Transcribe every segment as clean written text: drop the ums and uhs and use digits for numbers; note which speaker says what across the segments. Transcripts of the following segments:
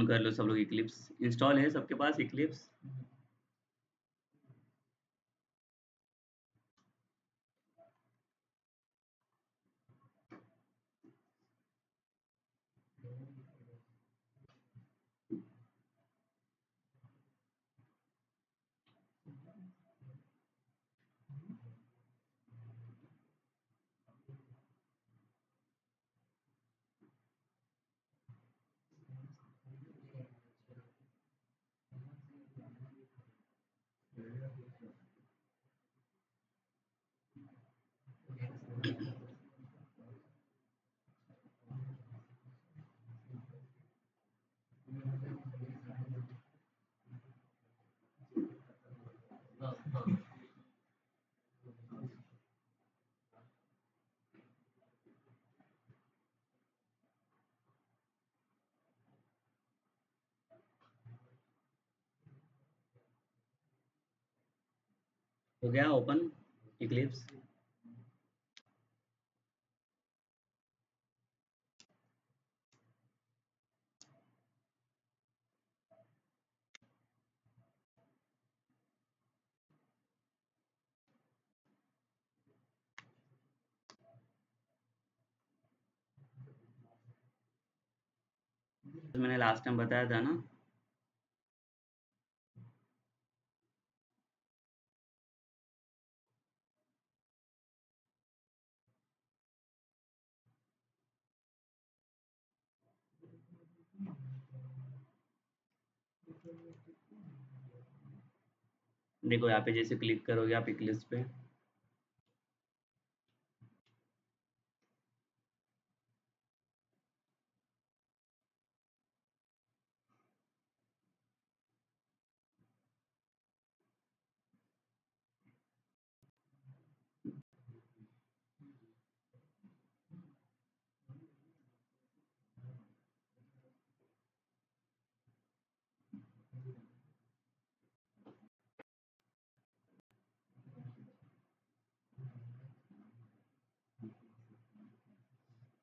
Speaker 1: Open कर लो सब लोग इक्लिप्स। इंस्टॉल है सबके पास इक्लिप्स? हो गया ओपन इक्लिप्स? मैंने लास्ट टाइम बताया था ना। देखो यहाँ पे जैसे क्लिक करोगे आप इक्लिप्स पे,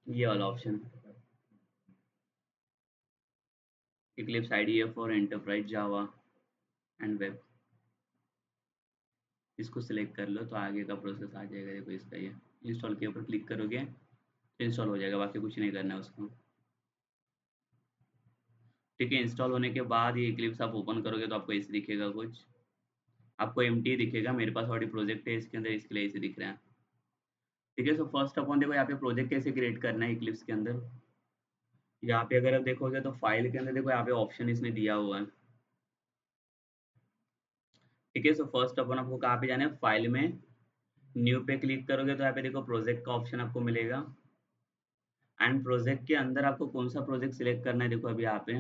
Speaker 1: ये वाला option Eclipse IDA for enterprise Java and web, इसको सिलेक्ट कर लो तो आगे का प्रोसेस आ जाएगा। देखो इसका ये इंस्टॉल के ऊपर क्लिक करोगे तो इंस्टॉल हो जाएगा, बाकी कुछ नहीं करना है उसको। ठीक है, इंस्टॉल होने के बाद ये इक्लिप्स आप ओपन करोगे तो आपको ऐसे दिखेगा कुछ, आपको एम्प्टी दिखेगा। मेरे पास ऑलरेडी प्रोजेक्ट है इसके अंदर, इसके लिए ऐसे दिख रहा है। ठीक है, सो फर्स्ट अपन देखो यहाँ पे प्रोजेक्ट कैसे क्रिएट करना है इक्लिप्स के अंदर। यहाँ पे अगर आप देखोगे तो फाइल के अंदर देखो यहाँ पे ऑप्शन इसने दिया हुआ है। ठीक है, सो फर्स्ट अपन आपको कहाँ पे जाना है, फाइल में न्यू पे क्लिक करोगे तो यहाँ पे देखो प्रोजेक्ट का ऑप्शन आपको मिलेगा। एंड प्रोजेक्ट के अंदर आपको कौन सा प्रोजेक्ट सिलेक्ट करना है, देखो अभी यहाँ पे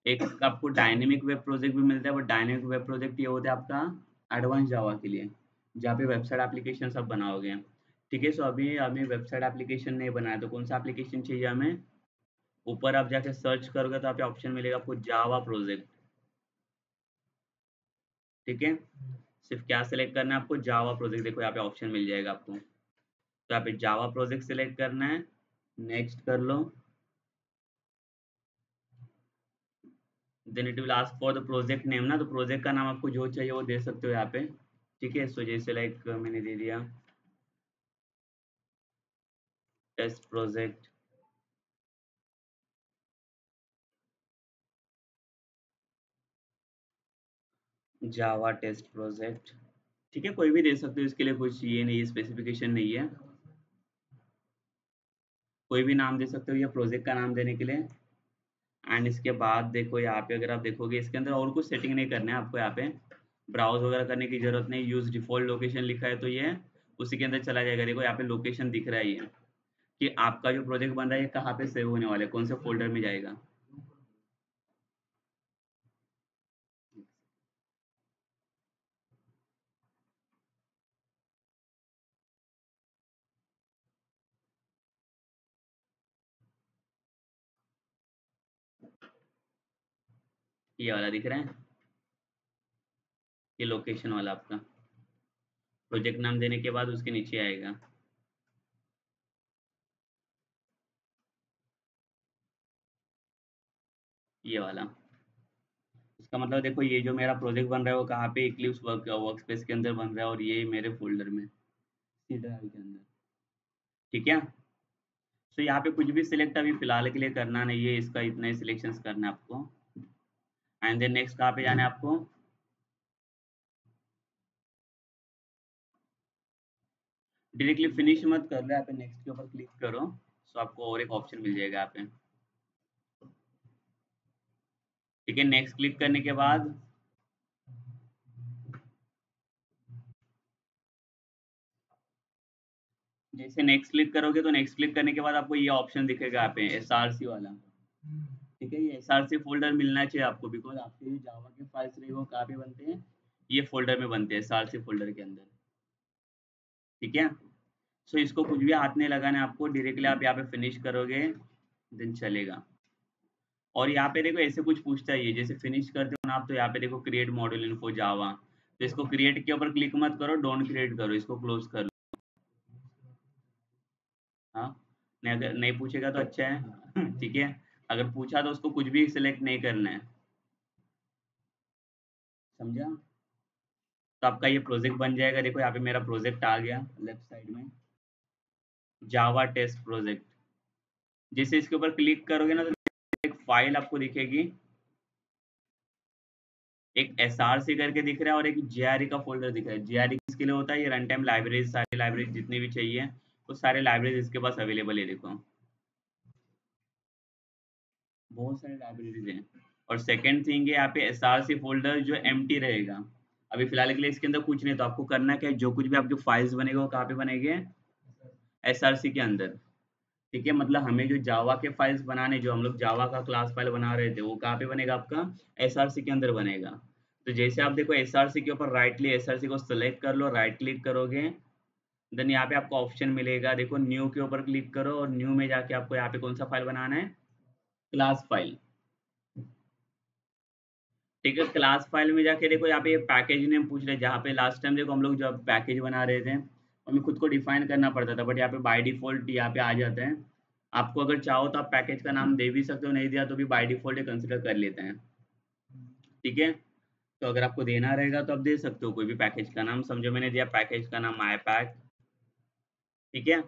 Speaker 1: एक आपको डायनेमिक वेब प्रोजेक्ट भी मिलता है, बट डायनेमिक वेब प्रोजेक्ट ये होता है आपका एडवांस जावा के लिए, जहाँ पे वेबसाइट एप्लीकेशन सब बनाओगे। ठीक है, सो अभी हमें वेबसाइट एप्लीकेशन नहीं बनाया तो कौन सा एप्लीकेशन चाहिए हमें, ऊपर आप जाके सर्च करोगे तो यहाँ पे ऑप्शन मिलेगा आपको जावा प्रोजेक्ट। ठीक है, सिर्फ क्या सिलेक्ट करना है आपको, जावा प्रोजेक्ट। देखो यहाँ पे ऑप्शन मिल जाएगा आपको, तो यहाँ पे जावा प्रोजेक्ट सिलेक्ट करना है, नेक्स्ट कर लो। Then it will ask for the project name ना, तो प्रोजेक्ट का नाम आपको जो चाहिए वो दे सकते हो यहाँ पे। ठीक है, सो जैसे लाइक मैंने दे दिया test project, Java test project. ठीक है, कोई भी दे सकते हो, इसके लिए कुछ ये नहीं, स्पेसिफिकेशन नहीं है, कोई भी नाम दे सकते हो ये प्रोजेक्ट का नाम देने के लिए। एंड इसके बाद देखो यहाँ पे अगर आप देखोगे इसके अंदर और कुछ सेटिंग नहीं करना है आपको। यहाँ पे ब्राउज वगैरह करने की जरूरत नहीं, यूज डिफॉल्ट लोकेशन लिखा है तो ये उसी के अंदर चला जाएगा। देखो यहाँ पे लोकेशन दिख रहा है ये, कि आपका जो प्रोजेक्ट बन रहा है ये कहाँ पे सेव होने वाला है, कौन से फोल्डर में जाएगा। ये वाला दिख रहा है, ये लोकेशन वाला आपका प्रोजेक्ट नाम देने के बाद उसके नीचे आएगा। ये वाला। इसका मतलब देखो ये जो मेरा प्रोजेक्ट बन रहा है वो कहाँ पे, इक्लिप्स वर्कस्पेस के अंदर बन रहा है और ये मेरे फोल्डर में सी ड्राइव के अंदर। ठीक है, तो यहाँ पे कुछ भी सिलेक्ट अभी फिलहाल के लिए करना नहीं है, इसका इतना ही सिलेक्शंस करना है आपको। एंड देन नेक्स्ट कहाँ पे जाना है आपको, डायरेक्टली फिनिश मत कर लो, यहाँ पे नेक्स्ट के ऊपर क्लिक करो, सो आपको और एक ऑप्शन मिल जाएगा यहाँ पे। ठीक है, नेक्स्ट क्लिक करने के बाद जैसे नेक्स्ट क्लिक करोगे तो नेक्स्ट क्लिक करने के बाद आपको ये ऑप्शन दिखेगा यहाँ पे एसआरसी वाला। ठीक है, ये एसआरसी फोल्डर मिलना चाहिए आपको, बिकॉज आपके जो जावा के फाइल्स रहे वो कहाँ पे बनते हैं, ये फोल्डर में बनते हैं, एसआरसी फोल्डर के अंदर। ठीक है, सो इसको कुछ भी हाथ नहीं लगाना है आपको, डायरेक्टली आप यहाँ पे फिनिश करोगे देन चलेगा। और यहाँ पे देखो ऐसे कुछ पूछता है, ये जैसे फिनिश करते हो ना आप, तो यहाँ पे देखो क्रिएट मॉड्यूल इन्फो जावा, तो इसको क्रिएट के ऊपर क्लिक मत करो, डोंट क्रिएट करो, इसको क्लोज कर लो। हाँ, नहीं अगर नहीं पूछेगा तो अच्छा है ठीक है, अगर पूछा तो उसको कुछ भी सिलेक्ट नहीं करना है, समझा। तो आपका ये प्रोजेक्ट बन जाएगा, देखो यहाँ पे मेरा प्रोजेक्ट आ गया लेफ्ट साइड में, जावा टेस्ट प्रोजेक्ट। जैसे इसके ऊपर क्लिक करोगे ना तो एक फाइल आपको दिखेगी, एक एसआरसी करके दिख रहा है और एक जीआरई का फोल्डर दिख रहा है। जीआरई किसके लिए होता है, ये रन टाइम लाइब्रेरीज, सारी लाइब्रेरीज जितनी भी चाहिए वो सारे लाइब्रेरीज इसके पास अवेलेबल है, देखो बहुत सारे लाइब्रेरीज हैं। और सेकंड थिंग है यहाँ पे एसआरसी फोल्डर जो एम्प्टी रहेगा, अभी फिलहाल के लिए इसके अंदर कुछ नहीं, तो आपको करना क्या है, जो कुछ भी आपके फाइल्स बनेगा वो कहाँ पे बनेंगे, एसआरसी के अंदर। ठीक है, मतलब हमें जो जावा के फाइल्स बनाने, जो हम लोग जावा का क्लास फाइल बना रहे थे वो कहाँ पे बनेगा, आपका एसआरसी के अंदर बनेगा। तो जैसे आप देखो एसआरसी के ऊपर राइट क्लिक, एसआरसी को सेलेक्ट कर लो, राइट क्लिक करोगे, देन यहाँ पे आपको ऑप्शन मिलेगा, देखो न्यू के ऊपर क्लिक करो और न्यू में जाके आपको यहाँ पे कौन सा फाइल बनाना है, क्लास फाइल। ठीक है, क्लास फाइल में जाके देखो यहाँ पे ये पैकेज नेम पूछ रहे हैं, जहाँ पे लास्ट टाइम देखो हम लोग जब पैकेज बना रहे थे हमें खुद को डिफाइन करना पड़ता था, बट यहाँ पे बाय डिफॉल्ट यहाँ पे आ जाता है। आपको अगर चाहो तो आप पैकेज का नाम दे भी सकते हो, नहीं दिया तो भी बाय डिफॉल्ट ये कंसिडर कर लेते हैं। ठीक है, तो अगर आपको देना रहेगा तो आप दे सकते हो कोई भी पैकेज का नाम, समझो मैंने दिया पैकेज का नाम माई पैक। ठीक है,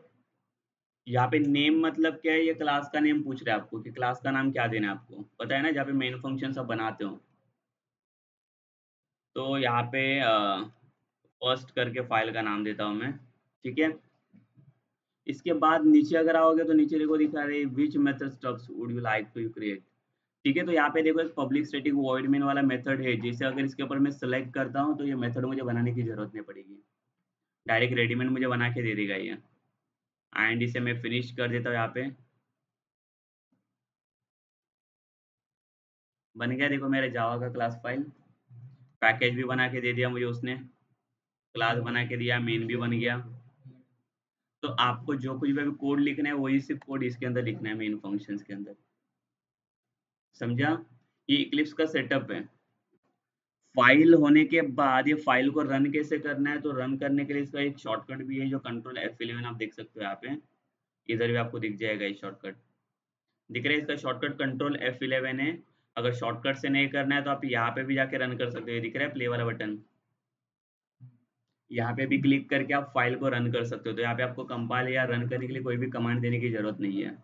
Speaker 1: यहाँ पे नेम मतलब क्या है, ये क्लास का नेम पूछ रहा है आपको कि क्लास का नाम क्या देना है, आपको पता है ना, जहाँ पे मेन फंक्शन सब बनाते हो। तो यहाँ पे फर्स्ट करके फाइल का नाम देता हूँ मैं। ठीक है, इसके बाद नीचे अगर आओगे तो नीचे देखो दिखा रहे which method stubs would you like to create. ठीक है, तो यहाँ पे देखो एक पब्लिक स्टैटिक वॉइड मेन वाला मेथड है, जिसे अगर इसके ऊपर मैं सेलेक्ट करता हूँ तो ये मेथड मुझे बनाने की जरूरत नहीं पड़ेगी, डायरेक्ट रेडीमेड मुझे बना के दे देगा ये। एंड इसे मैं फिनिश कर देता हूँ, यहाँ पे बन गया, देखो मेरे जावा का क्लास फाइल, पैकेज भी बना के दे दिया मुझे उसने, क्लास बना के दिया, मेन भी बन गया। तो आपको जो कुछ भी अभी कोड लिखना है वही सिर्फ कोड इसके अंदर लिखना है, मेन फंक्शंस के अंदर, समझा। ये इक्लिप्स का सेटअप है। फाइल होने के बाद ये फाइल को रन कैसे करना है, तो रन करने के लिए इसका एक शॉर्टकट भी है, जो कंट्रोल F11 आप देख सकते हो यहाँ पे, इधर भी आपको दिख जाएगा ये शॉर्टकट, दिख रहा है, इसका शॉर्टकट कंट्रोल F11 है। अगर शॉर्टकट से नहीं करना है तो आप यहाँ पे भी जाके रन कर सकते हो, ये दिख रहा है प्ले वाला बटन, यहाँ पे भी क्लिक करके आप फाइल को रन कर सकते हो। तो यहाँ पे आपको कंपाइल या रन करने के लिए कोई भी कमांड देने की जरूरत नहीं है।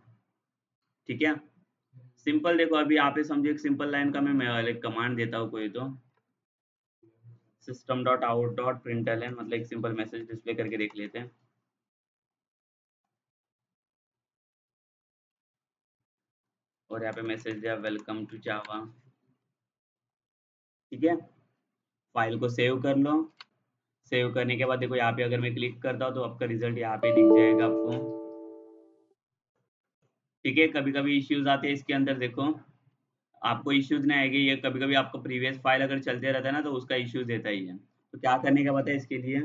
Speaker 1: ठीक है, सिंपल देखो अभी यहाँ पे समझो एक सिंपल लाइन का मैं एक कमांड देता हूँ कोई, तो system dot out dot println, मतलब एक सिंपल मैसेज डिस्प्ले करके देख लेते हैं। और यहाँ पे मैसेज दिया वेलकम टू जावा। ठीक है, फाइल को सेव कर लो, सेव करने के बाद देखो यहाँ पे अगर मैं क्लिक करता हूँ तो आपका रिजल्ट यहाँ पे दिख जाएगा आपको। ठीक है, कभी कभी इश्यूज आते हैं इसके अंदर, देखो आपको इश्यूज नहीं आएंगे, ये कभी कभी आपका प्रीवियस फाइल अगर चलते रहता है ना तो उसका इश्यूज देता ही है। तो क्या करने का पता है इसके लिए,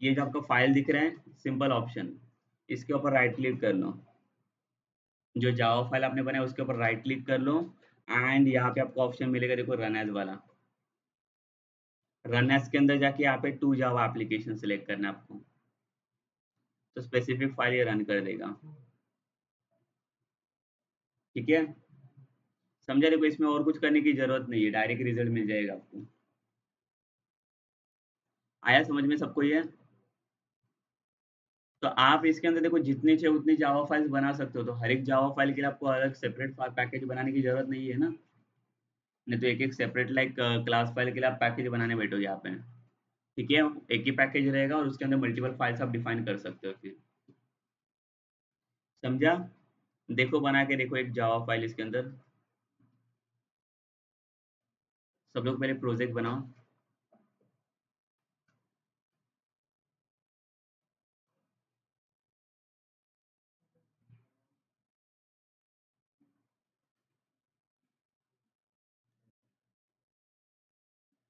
Speaker 1: ये जो आपका फाइल दिख रहा है सिंपल ऑप्शन, इसके ऊपर राइट क्लिक कर लो, जो जावा फाइल आपने बनाया उसके ऊपर राइट क्लिक कर लो, एंड यहाँ पे आपको ऑप्शन मिलेगा देखो रन एज वाला, रन एज के अंदर जाके यहाँ पे टू जावा एप्लीकेशन सेलेक्ट करना है आपको, तो स्पेसिफिक फाइल ये रन कर देगा। ठीक है, समझा? देखो इसमें और कुछ करने की जरूरत नहीं है, डायरेक्ट रिजल्ट मिल जाएगा आपको। आया समझ में सबको ये? तो आप इसके अंदर देखो जितने चाहिए उतने जावा फाइल्स बना सकते हो, तो हर एक जावा फाइल के लिए आपको अलग सेपरेट पैकेज बनाने की जरूरत नहीं है ना। नहीं तो एक एक सेपरेट लाइक क्लास फाइल के लिए आप पैकेज बनाने बैठोगे यहाँ पे। ठीक है, एक ही पैकेज रहेगा और उसके अंदर मल्टीपल फाइल्स आप डिफाइन कर सकते हो फिर। समझा? देखो बना के देखो एक जावा फाइल इसके अंदर। सब लोग पहले प्रोजेक्ट बनाओ।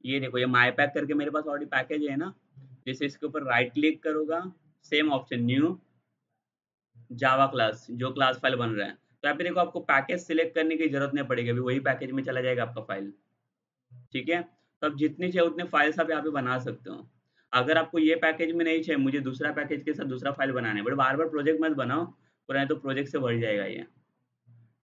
Speaker 1: ये देखो ये माई पैक करके मेरे पास ऑलरेडी पैकेज है ना। जैसे इसके ऊपर राइट क्लिक करूंगा, same option new Java class, जो क्लास फाइल बन रहा है, तो यहाँ पे देखो आपको पैकेज सिलेक्ट करने की जरूरत नहीं पड़ेगी, अभी वही पैकेज में चला जाएगा आपका फाइल। ठीक है, तो अब जितनी चाहिए उतने फाइल्स आप यहाँ पे बना सकते हो। अगर आपको ये पैकेज में नहीं चाहिए, मुझे दूसरा पैकेज के साथ दूसरा फाइल बनाना है, बट बार बार प्रोजेक्ट मत बनाओ, पुराने तो प्रोजेक्ट से बढ़ जाएगा ये।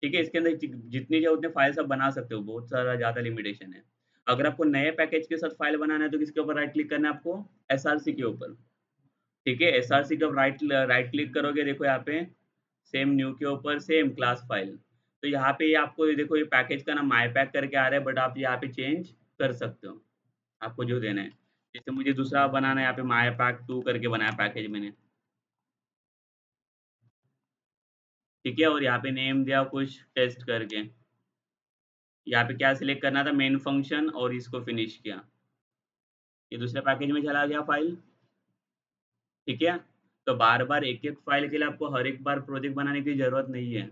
Speaker 1: ठीक है, इसके अंदर जितनी चाहिए उतने फाइल्स आप बना सकते हो, बहुत सारा ज़्यादा लिमिटेशन है। अगर आपको नए पैकेज के साथ फाइल बनाना है तो किसके ऊपर राइट क्लिक करना है आपको? एसआरसी के ऊपर। ठीक है, एसआरसी के ऊपर राइट राइट क्लिक करोगे, देखो यहाँ पे सेम न्यू के ऊपर सेम क्लास फाइल। तो यहाँ पे ये आपको ये देखो ये पैकेज का नाम माई पैक करके आ रहा है, बट आप यहाँ पे चेंज कर सकते हो आपको जो देना है। जैसे मुझे दूसरा बनाना है, यहाँ पे माई पैक 2 करके बनाया पैकेज मैंने। ठीक है, और यहाँ पे नेम दिया कुछ टेस्ट करके। यहाँ पे क्या सिलेक्ट करना था? मेन फंक्शन, और इसको फिनिश किया। ये दूसरे पैकेज में चला गया फाइल। ठीक है, तो बार बार एक एक फाइल के लिए आपको हर एक बार प्रोजेक्ट बनाने की जरूरत नहीं है।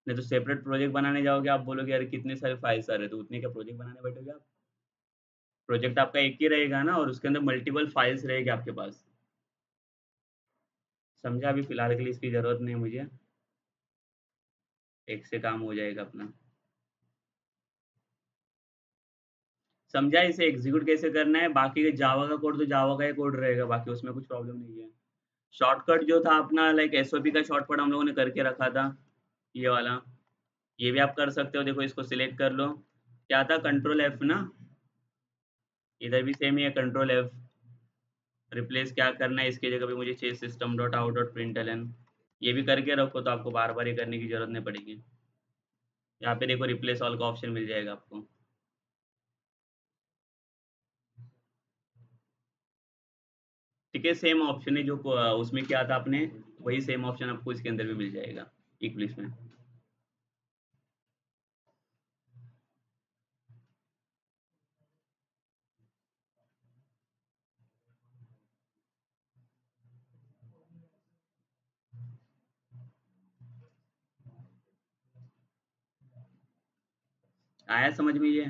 Speaker 1: नहीं तो सेपरेट प्रोजेक्ट बनाने जाओगे, आप बोलोगे यार कितने सारे फाइल्स आ रहे, तो उतने का प्रोजेक्ट बनाने बैठोगे आप। प्रोजेक्ट आपका एक ही रहेगा ना, और उसके अंदर मल्टीपल फाइल्स रहेगी आपके पास। समझा? अभी फिलहाल के लिए इसकी जरूरत नहीं है मुझे, एक से काम हो जाएगा अपना। समझा? इसे एग्जीक्यूट कैसे करना है? बाकी जावा का कोड तो जावा का ही कोड रहेगा, बाकी उसमें कुछ प्रॉब्लम नहीं है। शॉर्टकट जो था अपना लाइक एसओपी का शॉर्टकट हम लोगों ने करके रखा था, ये वाला। ये भी आप कर सकते हो, देखो इसको सिलेक्ट कर लो। क्या था? कंट्रोल एफ ना। इधर भी सेम ही है, कंट्रोल एफ। रिप्लेस क्या करना है, इसकी जगह पे मुझे चाहिए system dot out dot println. ये भी करके रखो तो आपको बार बार ये करने की जरूरत नहीं पड़ेगी। यहाँ पे देखो रिप्लेस ऑल का ऑप्शन मिल जाएगा आपको। ठीक है, सेम ऑप्शन है जो उसमें क्या था आपने, वही सेम ऑप्शन आपको इसके अंदर भी मिल जाएगा इक्लिप्स में। आया समझ में ये?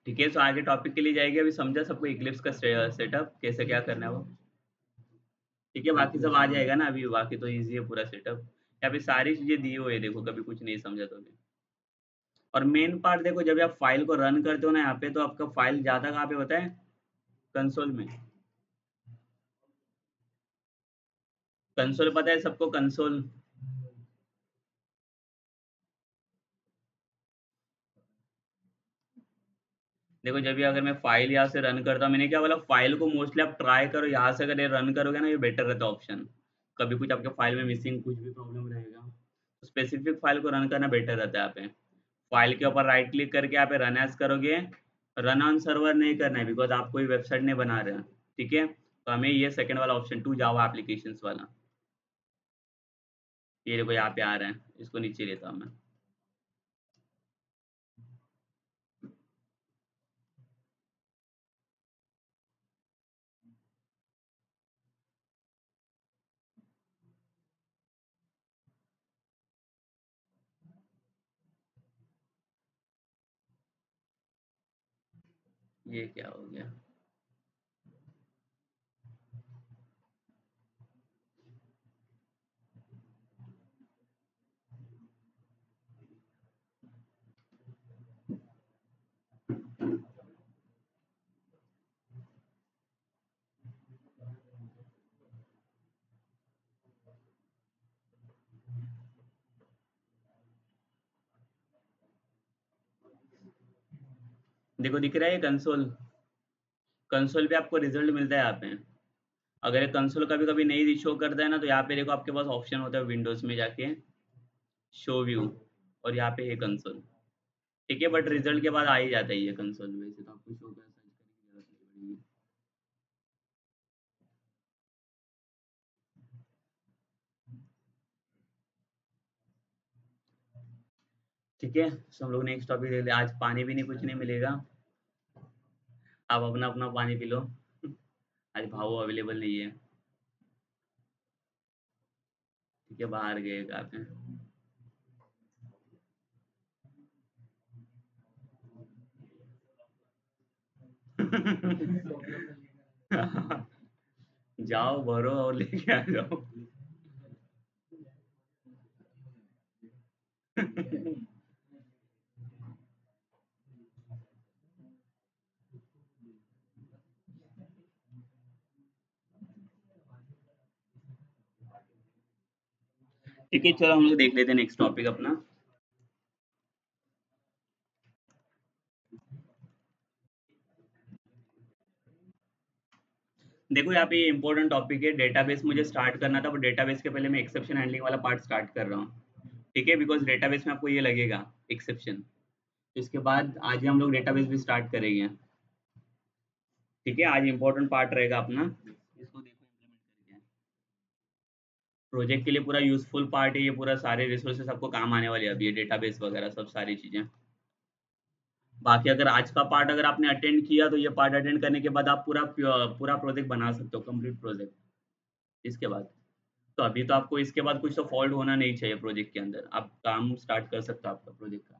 Speaker 1: ठीक है, तो आगे टॉपिक के लिए जाएगी, अभी समझा सबको इक्लिप्स का सेटअप कैसे क्या करना है वो? ठीक है, बाकी सब आ जाएगा ना, अभी बाकी तो इजी है पूरा सेटअप। यहाँ पे सारी चीजें दी हुई है, देखो कभी कुछ नहीं समझा तो भी। और मेन पार्ट देखो, जब आप फाइल को रन करते हो ना यहाँ पे, तो आपका फाइल ज्यादा कहाँ पे होता है? कंसोल में। कंसोल पता है सबको? कंसोल। देखो जब भी अगर मैं फाइल यहाँ से रन करता हूँ, मैंने क्या बोला, फाइल को मोस्टली आप ट्राई करो यहाँ से, अगर ये रन करोगे ना, ये बेटर रहता है ऑप्शन। कभी कुछ आपके फाइल में मिसिंग कुछ भी प्रॉब्लम रहेगा, तो स्पेसिफिक फाइल को रन करना बेटर रहता है यहाँ पे। फाइल के ऊपर राइट क्लिक करके यहाँ पे रन एज करोगे। रन ऑन सर्वर नहीं करना है, बिकॉज आप कोई वेबसाइट नहीं बना रहे हैं। ठीक है, तो हमें ये सेकंड वाला ऑप्शन टू जावा एप्लीकेशन वाला, ये देखो यहाँ पे आ रहा है, इसको नीचे लेता हूँ मैं। ये क्या हो गया? देखो दिख रहा है कंसोल, कंसोल पे आपको रिजल्ट मिलता है यहाँ पे। अगर ये कंसोल कभी कभी नहीं शो करता है ना, तो यहाँ पे देखो आपके पास ऑप्शन होता है विंडोज में जाके शो व्यू, और यहाँ पे है कंसोल। ठीक है, बट रिजल्ट के बाद आ ही जाता है ये कंसोल, वैसे तो आपको शो कर सर्च करने की जरूरत नहीं पड़ेगी। ठीक है, तो हम लोग नेक्स्ट टॉपिक ले ले। आज पानी भी नहीं, कुछ नहीं मिलेगा, आप अपना अपना पानी पी लो। आज भाव अवेलेबल नहीं है। ठीक है, बाहर गए कहाँ पे। जाओ भरो और लेके आ जाओ। ठीक है, चलो हम लोग देख लेते हैं नेक्स्ट टॉपिक अपना। देखो यहाँ पे इंपॉर्टेंट टॉपिक है डेटाबेस, मुझे स्टार्ट करना था, बट डेटाबेस के पहले मैं एक्सेप्शन हैंडलिंग वाला पार्ट स्टार्ट कर रहा हूँ। ठीक है, बिकॉज डेटाबेस में आपको ये लगेगा एक्सेप्शन। इसके बाद आज ही हम लोग डेटाबेस भी स्टार्ट करेंगे। ठीक है, आज इंपॉर्टेंट पार्ट रहेगा अपना, इसको देखो इम्प्लीमेंट करके। प्रोजेक्ट के लिए पूरा यूजफुल पार्ट है ये, पूरा सारे रिसोर्सेस आपको काम आने वाले हैं अभी, ये डेटाबेस वगैरह सब सारी चीजें। बाकी अगर आज का पार्ट अगर आपने अटेंड किया, तो ये पार्ट अटेंड करने के बाद आप पूरा पूरा प्रोजेक्ट बना सकते हो, कंप्लीट प्रोजेक्ट। इसके बाद तो अभी तो आपको इसके बाद कुछ तो फॉल्ट होना नहीं चाहिए प्रोजेक्ट के अंदर, आप काम स्टार्ट कर सकते हो आपका प्रोजेक्ट का।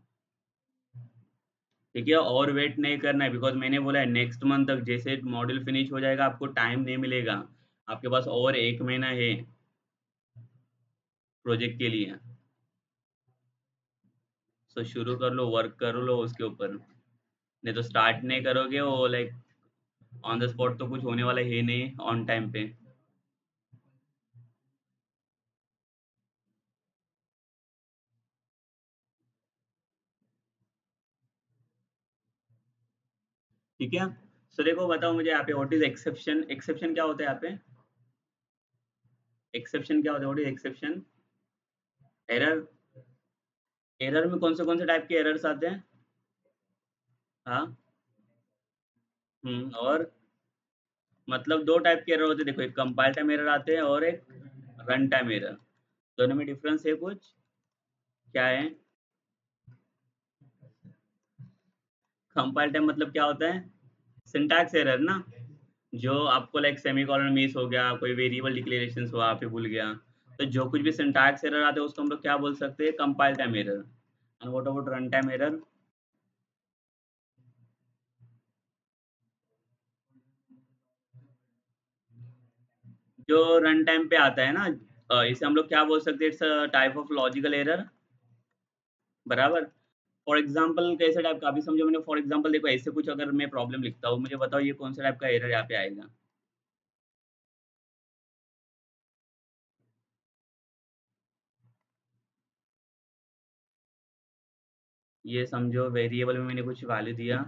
Speaker 1: ठीक है, और वेट नहीं करना है, बिकॉज मैंने बोला है नेक्स्ट मंथ तक जैसे मॉड्यूल फिनिश हो जाएगा आपको टाइम नहीं मिलेगा। आपके पास और 1 महीना है प्रोजेक्ट के लिए। सो शुरू कर लो, वर्क कर लो उसके ऊपर। नहीं तो स्टार्ट नहीं करोगे, वो लाइक ऑन द स्पॉट तो कुछ होने वाला है नहीं ऑन टाइम पे। ठीक है, सो देखो बताओ मुझे यहाँ पे व्हाट इज एक्सेप्शन, एक्सेप्शन क्या होता है यहाँ पे। एक्सेप्शन क्या होता है, what is exception. Error, error में कौन से टाइप के एरर्स आते हैं। हाँ, और मतलब दो टाइप के एरर होते हैं, देखो एक कंपाइल टाइम एरर आते हैं और एक रन टाइम एरर। दोनों में डिफरेंस है कुछ, क्या है। कंपाइल टाइम मतलब क्या होता है, सिंटैक्स एरर ना, जो आपको लाइक सेमीकोलन मिस हो गया, कोई वेरिएबल डिक्लेरेशन हुआ आप ही भूल गया, तो जो कुछ भी सिंटैक्स एरर आते हैं उसको हम लोग क्या बोल सकते हैं, compile time error. And what about run time error. जो रन टाइम पे आता है ना, इसे हम लोग क्या बोल सकते हैं, it's type of logical error, बराबर। फॉर एग्जाम्पल कैसे टाइप का, अभी समझो मैंने फॉर एग्जाम्पल देखो ऐसे कुछ अगर मैं प्रॉब्लम लिखता हूँ, मुझे बताओ ये कौन सा टाइप का एरर यहाँ पे आएगा। ये समझो वेरिएबल में मैंने कुछ वैल्यू दिया,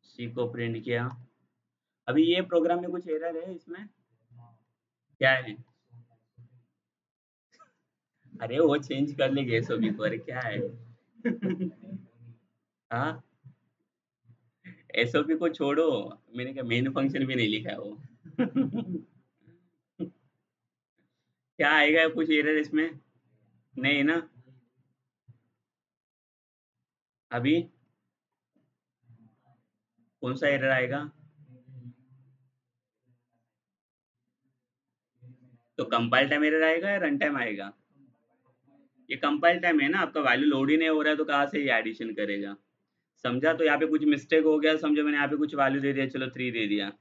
Speaker 1: सी को प्रिंट किया। अभी ये प्रोग्राम में कुछ एरर है इसमें, क्या है। अरे वो चेंज कर लेंगे एसओपी पर, क्या है। हाँ, एसओपी को छोड़ो, मैंने क्या मेन फंक्शन भी नहीं लिखा है वो। क्या आएगा कुछ एरर इसमें, नहीं ना। अभी कौन सा एरर आएगा, तो कंपाइल टाइम एरर आएगा या रन टाइम आएगा। ये कंपाइल टाइम है ना, आपका वैल्यू लोड ही नहीं हो रहा है, तो कहाँ से ये एडिशन करेगा। समझा, तो यहाँ पे कुछ मिस्टेक हो गया, समझो मैंने यहाँ पे कुछ वैल्यू दे दिया, चलो 3 दे दिया,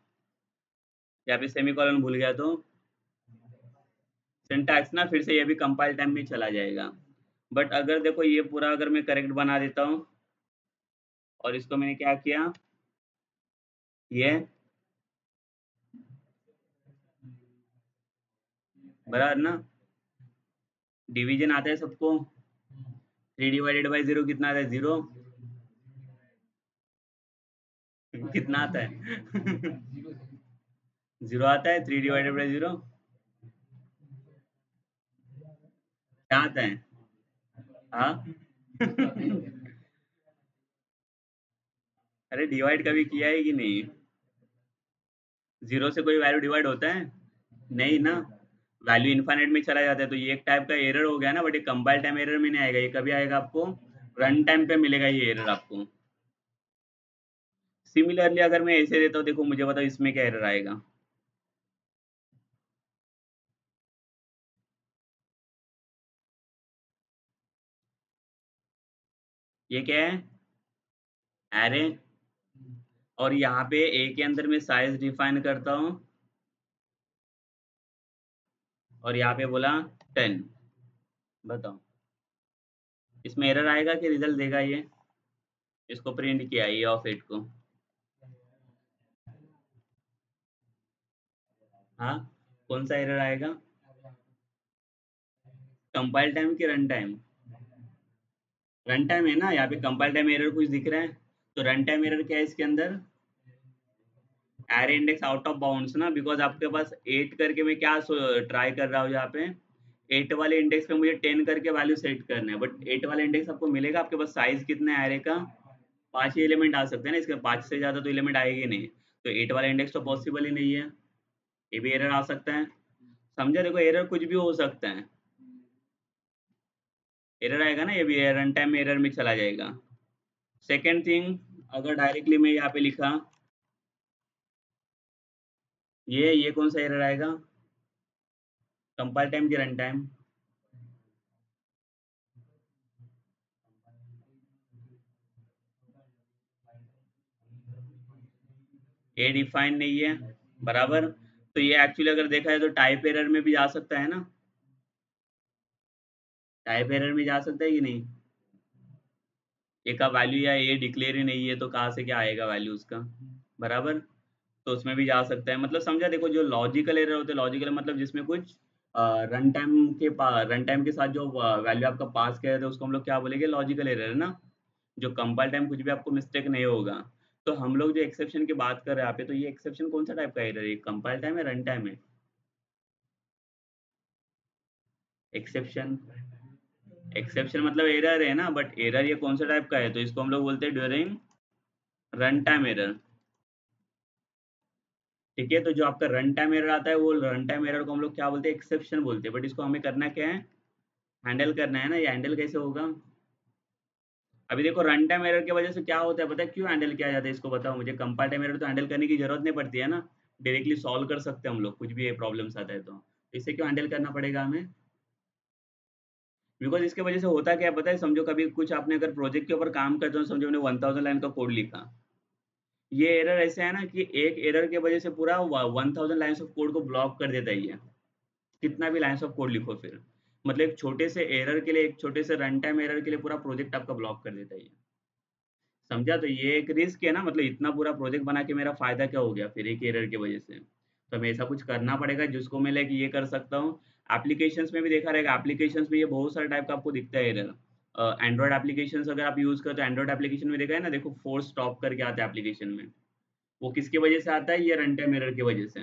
Speaker 1: यहाँ पे सेमीकोलन भूल गया, तो सिंटैक्स ना फिर से ये भी कंपाइल टाइम में चला जाएगा। बट अगर देखो ये पूरा अगर मैं करेक्ट बना देता हूँ, और इसको मैंने क्या किया, ये बराबर ना। डिवीजन आता है सबको। 3/0 कितना आता है? 0। कितना आता है? 0 आता है। 3/0 क्या आता है? हाँ। अरे डिवाइड कभी किया है कि नहीं? 0 से कोई वैल्यू डिवाइड होता है? नहीं ना। वैल्यू इनफाइनाइट में चला जाता है, तो ये एक टाइप का एरर हो गया ना, बट ये कंपाइल टाइम एरर में नहीं आएगा। ये कभी आएगा आपको? रन टाइम पे मिलेगा ये एरर आपको। सिमिलरली अगर मैं ऐसे देता हूँ, देखो मुझे बताओ इसमें क्या एरर आएगा। ये क्या है? एरे। और यहाँ पे ए के अंदर मैं साइज डिफाइन करता हूँ, और यहाँ पे बोला 10। बताओ इसमें एरर आएगा कि रिजल्ट देगा ये? इसको प्रिंट किया ये ऑफ 8 को। हाँ। कौन सा एरर आएगा? कंपाइल टाइम की रन टाइम? रन टाइम है ना, यहाँ पे कंपाइल टाइम एरर कुछ दिख रहा है? तो रन टाइम एरर क्या है इसके अंदर? Array index out of bounds ना, बिकॉज आपके पास 8 करके मैं क्या ट्राई कर रहा हूँ यहाँ पे। 8 वाले इंडेक्स पे मुझे 10 करके वैल्यू सेट करना है, बट 8 वाले इंडेक्स आपको मिलेगा? आपके पास साइज कितना है एरे का? 5 ही एलिमेंट आ सकते हैं ना इसके, 5 से ज्यादा तो एलिमेंट आएगी नहीं। तो 8 वाला इंडेक्स तो पॉसिबल ही नहीं है। ये भी एरर आ सकता है। समझा? देखो एरर कुछ भी हो सकता है। एरर आएगा ना, ये भी रन टाइम एरर में चला जाएगा। सेकेंड थिंग, अगर डायरेक्टली मैं यहाँ पे लिखा, ये कौन सा एरर आएगा? कंपाइल टाइम की रन टाइम? ये डिफाइन नहीं है। बराबर। तो ये एक्चुअली अगर देखा है तो टाइप एरर में भी जा सकता है ना। टाइप एरर में जा सकता है कि नहीं? ए का वैल्यू या ए डिक्लेयर ही नहीं है, तो कहाँ से क्या आएगा वैल्यू उसका? बराबर। तो उसमें भी जा सकता है। मतलब समझा? देखो जो लॉजिकल एरर होते हैं, लॉजिकल मतलब जिसमें कुछ रन टाइम के साथ जो वैल्यू आपका पास किया जाता है उसको हम लोग क्या बोलेंगे? लॉजिकल एरर है ना। जो कंपाइल टाइम कुछ भी आपको मिस्टेक नहीं होगा। तो हम लोग जो एक्सेप्शन की बात कर रहे हैं यहाँ पे, तो ये एक्सेप्शन कौन सा टाइप का एरर है? कंपाइल टाइम है, रन टाइम है? एक्सेप्शन। एक्सेप्शन मतलब एरर है ना, बट एरर ये कौन सा टाइप का है? तो इसको हम लोग बोलते हैं ड्यूरिंग रन टाइम एरर। ठीक है, तो जो आपका रन टाइम एरर आता है, वो रन टाइम एरर को हम लोग क्या बोलते हैं? एक्सेप्शन बोलते हैं। बट इसको हमें करना क्या है? हैंडल करना है ना। ये हैंडल कैसे होगा? अभी देखो रन टाइम एरर की वजह से क्या होता है पता है? क्यों हैंडल किया जाता है इसको बताओ मुझे। कंपाइल टाइम एरर तो हैंडल करने की जरूरत नहीं पड़ती है ना। डायरेक्टली सॉल्व कर सकते हैं हम लोग, कुछ भी ये प्रॉब्लम्स आता है तो इसे क्यों हैंडल करना पड़ेगा हमें? बिकॉज इसके वजह से होता क्या है पता है? समझो कभी कुछ आपने अगर प्रोजेक्ट के ऊपर काम करते हो, समझो हमने 1000 लाइन का कोड लिखा। ये एरर ऐसे है ना कि एक एरर की वजह से पूरा 1000 लाइन्स ऑफ कोड को ब्लॉक कर देता है ये। कितना भी लाइन्स ऑफ कोड लिखो फिर, मतलब एक छोटे से एरर के लिए, एक छोटे से रन टाइम एरर के लिए पूरा प्रोजेक्ट आपका ब्लॉक कर देता है ये। समझा? तो ये एक रिस्क है ना। मतलब इतना पूरा प्रोजेक्ट बना के मेरा फायदा क्या हो गया फिर एक एरर की वजह से? तो हमें ऐसा कुछ करना पड़ेगा जिसको मैं लाइक ये कर सकता हूँ। एप्लीकेशंस में भी देखा रहेगा, एप्लीकेशंस में ये बहुत सारे टाइप का आपको दिखता है एरर। एंड्रॉयड एप्लीकेशंस अगर आप यूज करते हो, एंड्रॉयड एप्लीकेशन में देखा है ना, देखो फोर्स स्टॉप करके आता है एप्लीकेशन में। वो किसकी वजह से आता है? ये रन टाइम एरर की वजह से।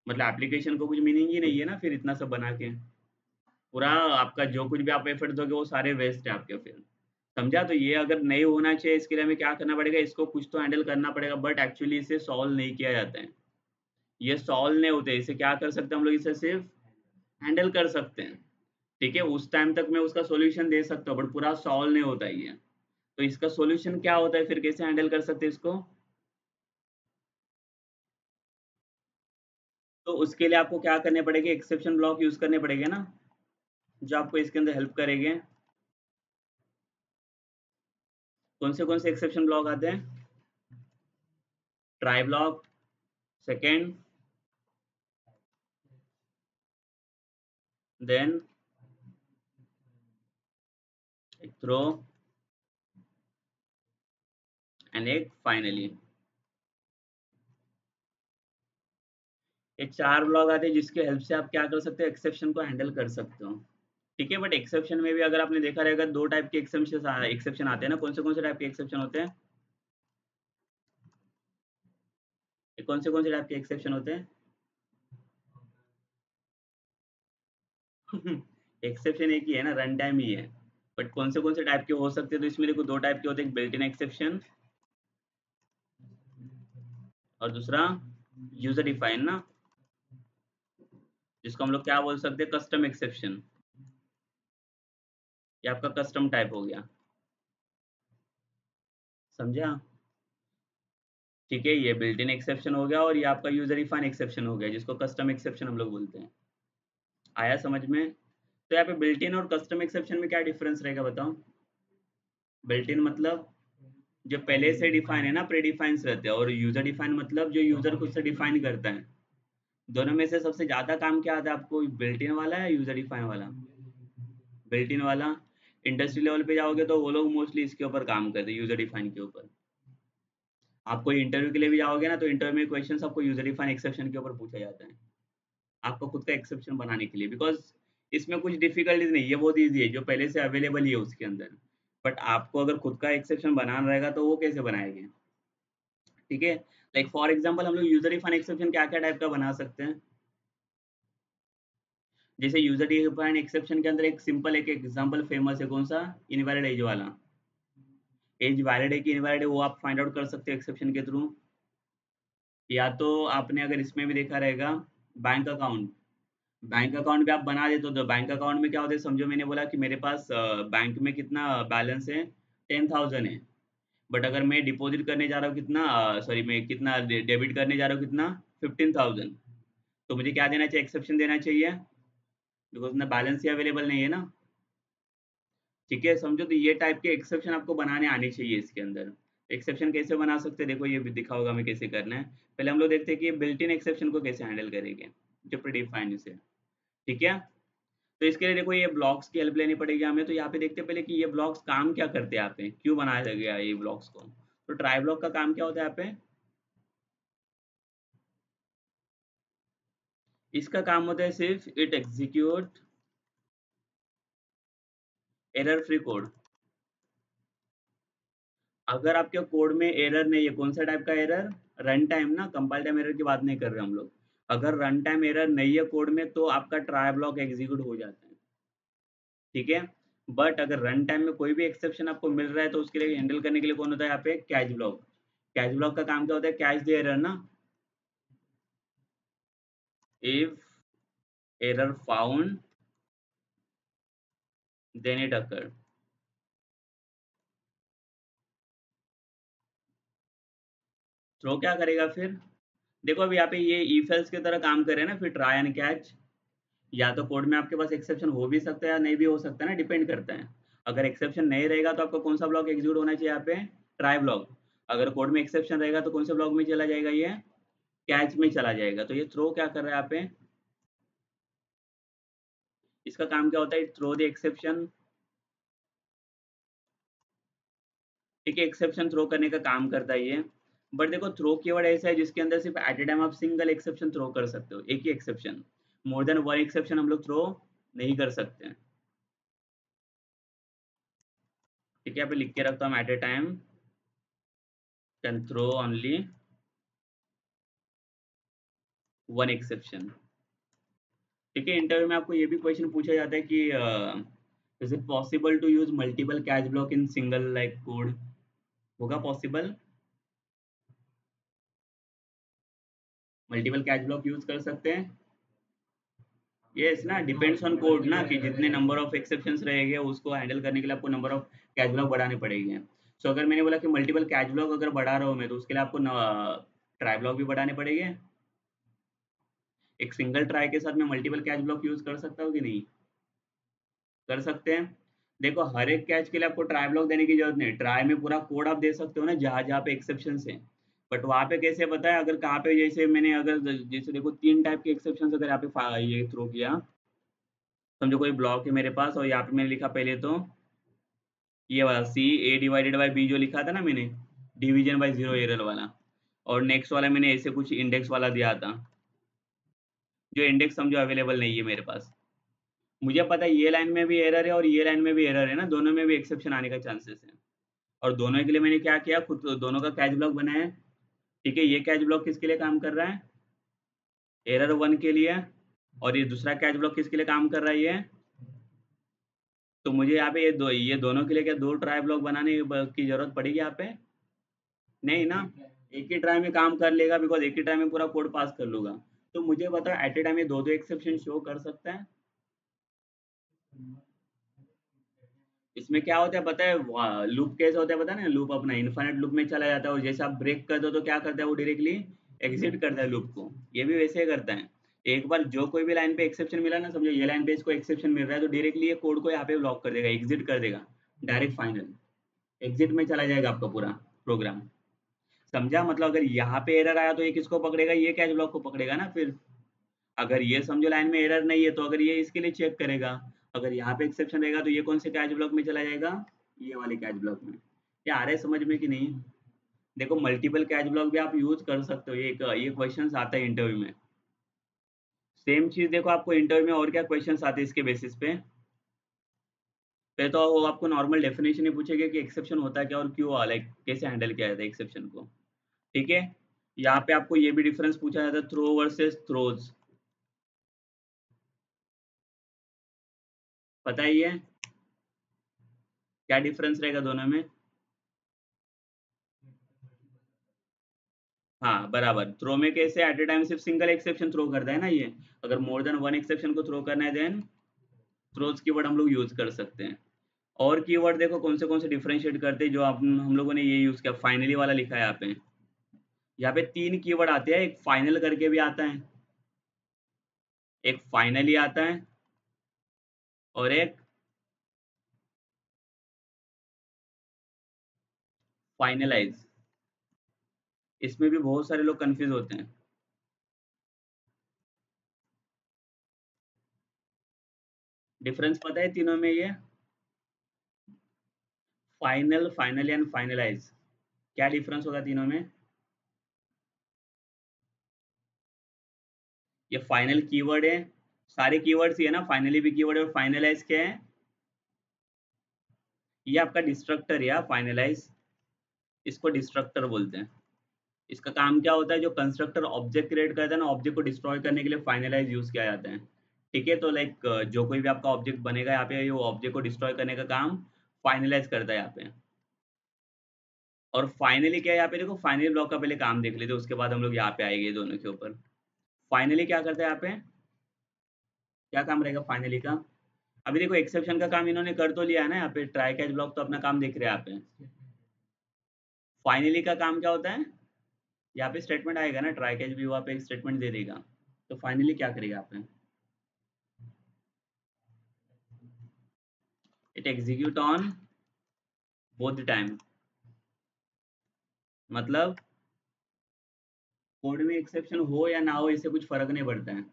Speaker 1: मतलब एप्लीकेशन को कुछ मीनिंग ही नहीं है ना फिर इतना सब बना के। पूरा आपका जो कुछ भी आप एफर्ट दोगे वो सारे वेस्ट है आपके फिर। समझा? तो ये अगर नहीं होना चाहिए, इसके लिए हमें क्या करना पड़ेगा? इसको कुछ तो हैंडल करना पड़ेगा, बट एक्चुअली इसे सॉल्व नहीं किया जाता है। ये सॉल्व नहीं होते। इसे क्या कर सकते हैं हम लोग? इसे सिर्फ हैंडल कर सकते हैं। ठीक है, उस टाइम तक मैं उसका सॉल्यूशन दे सकता हूँ, बट पूरा सॉल्व नहीं होता है ये। तो इसका सॉल्यूशन क्या होता है फिर? कैसे हैंडल कर सकते हैं इसको? तो उसके लिए आपको क्या करने पड़ेगा? एक्सेप्शन ब्लॉक यूज करने पड़ेंगे ना, जो आपको इसके अंदर हेल्प करेंगे। कौन से एक्सेप्शन ब्लॉक आते हैं? ट्राई ब्लॉक, सेकेंड, देन एक थ्रो, एंड एक फाइनली। ये 4 ब्लॉक आते हैं जिसके हेल्प से आप क्या कर सकते हो, एक्सेप्शन को हैंडल कर सकते हो। ठीक है, बट एक्सेप्शन में भी अगर आपने देखा रहेगा 2 टाइप के एक्सेप्शन आते हैं ना, कौन से टाइप के एक्सेप्शन होते हैं? ये कौन से टाइप के एक्सेप्शन होते हैं? एक्सेप्शन एक ही है ना, रन टाइम ही है। बट कौन से टाइप के हो सकते हैं? तो इसमें देखो 2 टाइप के होते हैं, एक बिल्ट इन एक्सेप्शन और दूसरा यूजर डिफाइन ना, जिसको हम लोग क्या बोल सकते हैं, कस्टम एक्सेप्शन। ये आपका कस्टम टाइप हो गया, समझा? ठीक है, ये बिल्ट इन एक्सेप्शन हो गया और ये आपका यूजर डिफाइन एक्सेप्शन हो गया, जिसको कस्टम एक्सेप्शन हम लोग बोलते हैं। आया समझ में? तो यहाँ पे बिल्ट इन और कस्टम एक्सेप्शन में क्या डिफरेंस रहेगा बताओ? बिल्ट इन मतलब जो पहले से डिफाइन है ना, प्री डिफाइंस रहते हैं, और यूजर डिफाइन मतलब जो यूजर खुद से डिफाइन करता है। दोनों में से सबसे ज्यादा काम क्या आता है आपको, बिल्ट इन वाला या यूजर डिफाइन वाला? बिल्ट इन वाला। इंडस्ट्री लेवल पे जाओगे तो वो लोग मोस्टली इसके ऊपर काम करते हैं, यूजर डिफाइन के ऊपर। आप कोई इंटरव्यू के लिए भी जाओगे ना, तो इंटरव्यू में क्वेश्चन आपको यूजर डिफाइन एक्सेप्शन के ऊपर पूछा जाता है, आपको खुद का एक्सेप्शन बनाने के लिए, बिकॉज इसमें कुछ डिफिकल्टीज नहीं है, ये बहुत ईजी है, जो पहले से अवेलेबल ही है उसके अंदर। बट आपको अगर खुद का एक्सेप्शन बनाना रहेगा तो वो कैसे बनाएंगे? ठीक है, लाइक फॉर एग्जांपल हम लोग यूजर डिफाइन एक्सेप्शन क्या क्या टाइप का बना सकते हैं? जैसे यूजर डिफाइन एक्सेप्शन के अंदर एक सिंपल एक एग्जांपल फेमस है, कौन सा? इनवैलिड एज वाला। एज वैलिड है कि इनवैलिड है वो आप फाइंड आउट कर सकते हो एक्सेप्शन के थ्रू। या तो आपने अगर इसमें भी देखा रहेगा, बैंक अकाउंट। बैंक अकाउंट भी आप बना देते हो, तो बैंक अकाउंट में क्या होता है, समझो मैंने बोला कि मेरे पास बैंक में कितना बैलेंस है, 10,000 है। बट अगर मैं डिपॉजिट करने जा रहा हूँ कितना, सॉरी मैं कितना डेबिट करने जा रहा हूँ कितना, 15,000, तो मुझे क्या देना चाहिए, एक्सेप्शन देना चाहिए, बिकॉज ना बैलेंस ही अवेलेबल नहीं है ना। ठीक है, समझो, तो ये टाइप के एक्सेप्शन आपको बनाने आने चाहिए इसके अंदर। एक्सेप्शन कैसे बना सकते हैं, देखो ये भी दिखा होगा हमें कैसे करना है। पहले हम लोग देखते हैं कि बिल्ट इन एक्सेप्शन को कैसे हैंडल करेंगे, जो प्रीडिफाइन से। ठीक है, तो इसके लिए देखो ये ब्लॉक्स की हेल्प लेनी पड़ेगी हमें। तो यहाँ पे देखते हैं पहले कि ये ब्लॉक्स काम क्या करते हैं, यहाँ पे क्यों बनाया गया है ये ब्लॉक्स को। तो ट्राई ब्लॉक का काम क्या होता है यहाँ पे? इसका काम होता है सिर्फ it execute error free code. अगर आपके कोड में एरर नहीं है, कौन सा टाइप का एरर? रन टाइम ना, कंपाइल टाइम एरर की बात नहीं कर रहे हम लोग। अगर रन टाइम एरर नहीं है कोड में तो आपका ट्राई ब्लॉक एग्जीक्यूट हो जाता है। ठीक है, बट अगर रन टाइम में कोई भी एक्सेप्शन आपको मिल रहा है तो उसके लिए हैंडल करने के लिए कौन होता है यहाँ पे, कैच ब्लॉक। कैच ब्लॉक का काम क्या होता है, कैच द एरर ना। If error found then it occur. Throw क्या करेगा फिर? देखो अभी यहाँ पे ये if else की तरह काम करे ना, फिर ट्राई एंड कैच। या तो कोड में आपके पास एक्सेप्शन हो भी सकता है या नहीं भी हो सकता है ना, डिपेंड करता है। अगर एक्सेप्शन नहीं रहेगा तो आपका कौन सा ब्लॉक एग्जीक्यूट होना चाहिए यहाँ पे, ट्राई ब्लॉक। अगर कोड में एक्सेप्शन रहेगा तो कौन से ब्लॉक में चला जाएगा ये, कैच में चला जाएगा। तो ये थ्रो क्या कर रहा है यहाँ पे, इसका काम क्या होता है, थ्रो द एक्सेप्शन। ठीक है, एक्सेप्शन थ्रो करने का काम करता है ये। बट देखो थ्रो कीवर्ड ऐसा है जिसके अंदर सिर्फ एट ए टाइम आप सिंगल एक्सेप्शन थ्रो कर सकते हो, एक ही exception. More than one exception हम लोग थ्रो नहीं कर सकते हैं। ठीक है, यहाँ पे लिख के रखता हूँ, at a time can throw only one exception. ठीक है, इंटरव्यू में आपको ये भी क्वेश्चन पूछा जाता है कि is it possible to use multiple catch block in single like code? होगा possible? Multiple catch block use कर सकते हैं? यस ना, डिपेंड्स ऑन कोड ना, कि जितने नंबर ऑफ एक्सेप्शंस रहेंगे उसको हैंडल करने के लिए आपको नंबर ऑफ कैच ब्लॉक बढ़ाने पड़ेंगे। सो अगर मैंने बोला कि मल्टीपल कैच ब्लॉक अगर बढ़ा रहा हूँ मैं, तो उसके लिए आपको ट्राई ब्लॉक भी बढ़ाने पड़ेंगे। एक सिंगल ट्राई के साथ मैं मल्टीपल कैच ब्लॉक यूज कर सकता हूँ कि नहीं? कर सकते हैं। देखो हर एक कैच के लिए आपको ट्राई ब्लॉक देने की जरूरत नहीं, ट्राई में पूरा कोड आप दे सकते हो ना, जहाँ जहाँ पे एक्सेप्शन है। बट वहाँ पे कैसे पता है, अगर कहाँ पे, जैसे मैंने अगर जैसे देखो 3 टाइप के एक्सेप्शन अगर यहाँ पे ये थ्रो किया, समझो कोई ब्लॉक है मेरे पास और यहाँ पे मैंने लिखा पहले तो ये वाला सी ए डिवाइडेड बाई बी जो लिखा था ना मैंने, डिवीजन बाई जीरो एरर वाला। और नेक्स्ट वाला मैंने ऐसे कुछ इंडेक्स वाला दिया था। जो इंडेक्स समझो अवेलेबल नहीं है मेरे पास। मुझे पता है ये लाइन में भी एरर है और ये लाइन में भी एरर है ना, दोनों में भी एक्सेप्शन आने का चांसेस है। और दोनों के लिए मैंने क्या किया, खुद दोनों का कैच ब्लॉक बनाया है। ठीक है, ये कैच ब्लॉक किसके लिए काम कर रहा है, एरर 1 के लिए, और ये दूसरा कैच ब्लॉक किसके लिए काम कर रहा है, ये। तो मुझे यहाँ पे ये दोनों के लिए क्या दो ट्राई ब्लॉक बनाने की जरूरत पड़ेगी यहाँ पे, नहीं ना। एक ही ट्राई में काम कर लेगा, बिकॉज एक ही ट्राई में पूरा कोड पास कर लूंगा। तो मुझे बताओ एट ए टाइम ये दो दो एक्सेप्शन शो कर सकता है। इसमें क्या होता है पता है, लूप कैसे होता है पता है ना, लूप अपना इनफाइनाइट लूप में चला जाता है, और जैसे आप ब्रेक कर दो तो क्या करता है वो डायरेक्टली एग्जिट करता है लूप को। ये भी वैसे ही करता है। एक बार जो कोई भी लाइन पे एक्सेप्शन मिला ना, समझो ये लाइन पे इसको एक्सेप्शन मिल रहा है, तो डायरेक्टली ये कोड को यहाँ पे ब्लॉक कर देगा, एग्जिट कर देगा, डायरेक्ट फाइनल एग्जिट में चला जाएगा आपका पूरा प्रोग्राम। समझा, मतलब अगर यहाँ पे एरर आया तो ये किसको पकड़ेगा, ये कैच ब्लॉक को पकड़ेगा ना। फिर अगर ये समझो लाइन में एरर नहीं है तो अगर ये इसके लिए चेक करेगा, अगर यहाँ पे एक्सेप्शन रहेगा तो ये कौन से कैच ब्लॉक में चला जाएगा, ये वाले कैच ब्लॉक में। ये आ रहा है समझ में कि नहीं। देखो मल्टीपल कैच ब्लॉक भी आप यूज कर सकते हो, ये क्वेश्चन आता है इंटरव्यू में। सेम चीज देखो आपको इंटरव्यू में और क्या क्वेश्चन आते हैं इसके बेसिस पे। पहले तो वो आपको नॉर्मल डेफिनेशन ही पूछेगा कि एक्सेप्शन होता है क्या और क्यों, लाइक कैसे हैंडल किया जाता है एक्सेप्शन को। ठीक है, यहाँ पे आपको ये भी डिफरेंस पूछा जाता है, थ्रो वर्सेस थ्रोज, पता ही है क्या डिफरेंस रहेगा दोनों में। हाँ बराबर, थ्रो में कैसे एट ए टाइम सिर्फ सिंगल एक्सेप्शन थ्रो करता है ना ये। अगर मोर देन वन एक्सेप्शन को थ्रो करना है देन थ्रोज कीवर्ड हम लोग यूज कर सकते हैं। और कीवर्ड देखो कौन से डिफरेंशिएट करते हैं, जो हम लोगों ने ये यूज किया, फाइनली वाला लिखा है यहाँ पे। यहाँ पे 3 कीवर्ड आते हैं, एक फाइनल करके भी आता है, एक फाइनली आता है, और एक फाइनलाइज। इसमें भी बहुत सारे लोग कंफ्यूज होते हैं। डिफरेंस पता है तीनों में, ये फाइनल, फाइनली एंड फाइनलाइज, क्या डिफरेंस होगा तीनों में। ये फाइनल कीवर्ड है, सारे कीवर्ड्स ही है ना, फाइनली भी कीवर्ड है, और फाइनलाइज क्या है, ये आपका डिस्ट्रक्टर है फाइनलाइज, इसको डिस्ट्रक्टर बोलते हैं। इसका काम क्या होता है, जो कंस्ट्रक्टर ऑब्जेक्ट क्रिएट करता है ना, ऑब्जेक्ट को डिस्ट्रॉय करने के लिए फाइनलाइज यूज किया जाता है। ठीक है, तो लाइक जो कोई भी आपका ऑब्जेक्ट बनेगा यहाँ पे, वो ऑब्जेक्ट को डिस्ट्रॉय करने का काम फाइनलाइज करता है यहाँ पे। और फाइनली क्या है यहाँ पे, देखो फाइनली ब्लॉक का पहले काम देख लेते, उसके बाद हम लोग यहाँ पे आएंगे दोनों के ऊपर। फाइनली क्या करता है यहाँ पे, क्या काम रहेगा फाइनली का। अभी देखो एक्सेप्शन का काम इन्होंने कर तो लिया है ना, यहाँ पे ट्राई कैच ब्लॉक तो अपना काम दिख रहा है यहाँ पे। फाइनली का काम क्या होता है, यहाँ पे स्टेटमेंट आएगा ना, ट्राई कैच भी वहाँ पे एक स्टेटमेंट दे देगा। तो फाइनली क्या करेगा यहाँ पे, it execute on both the time. मतलब कोड में एक्सेप्शन हो या ना हो, इससे कुछ फर्क नहीं पड़ता है।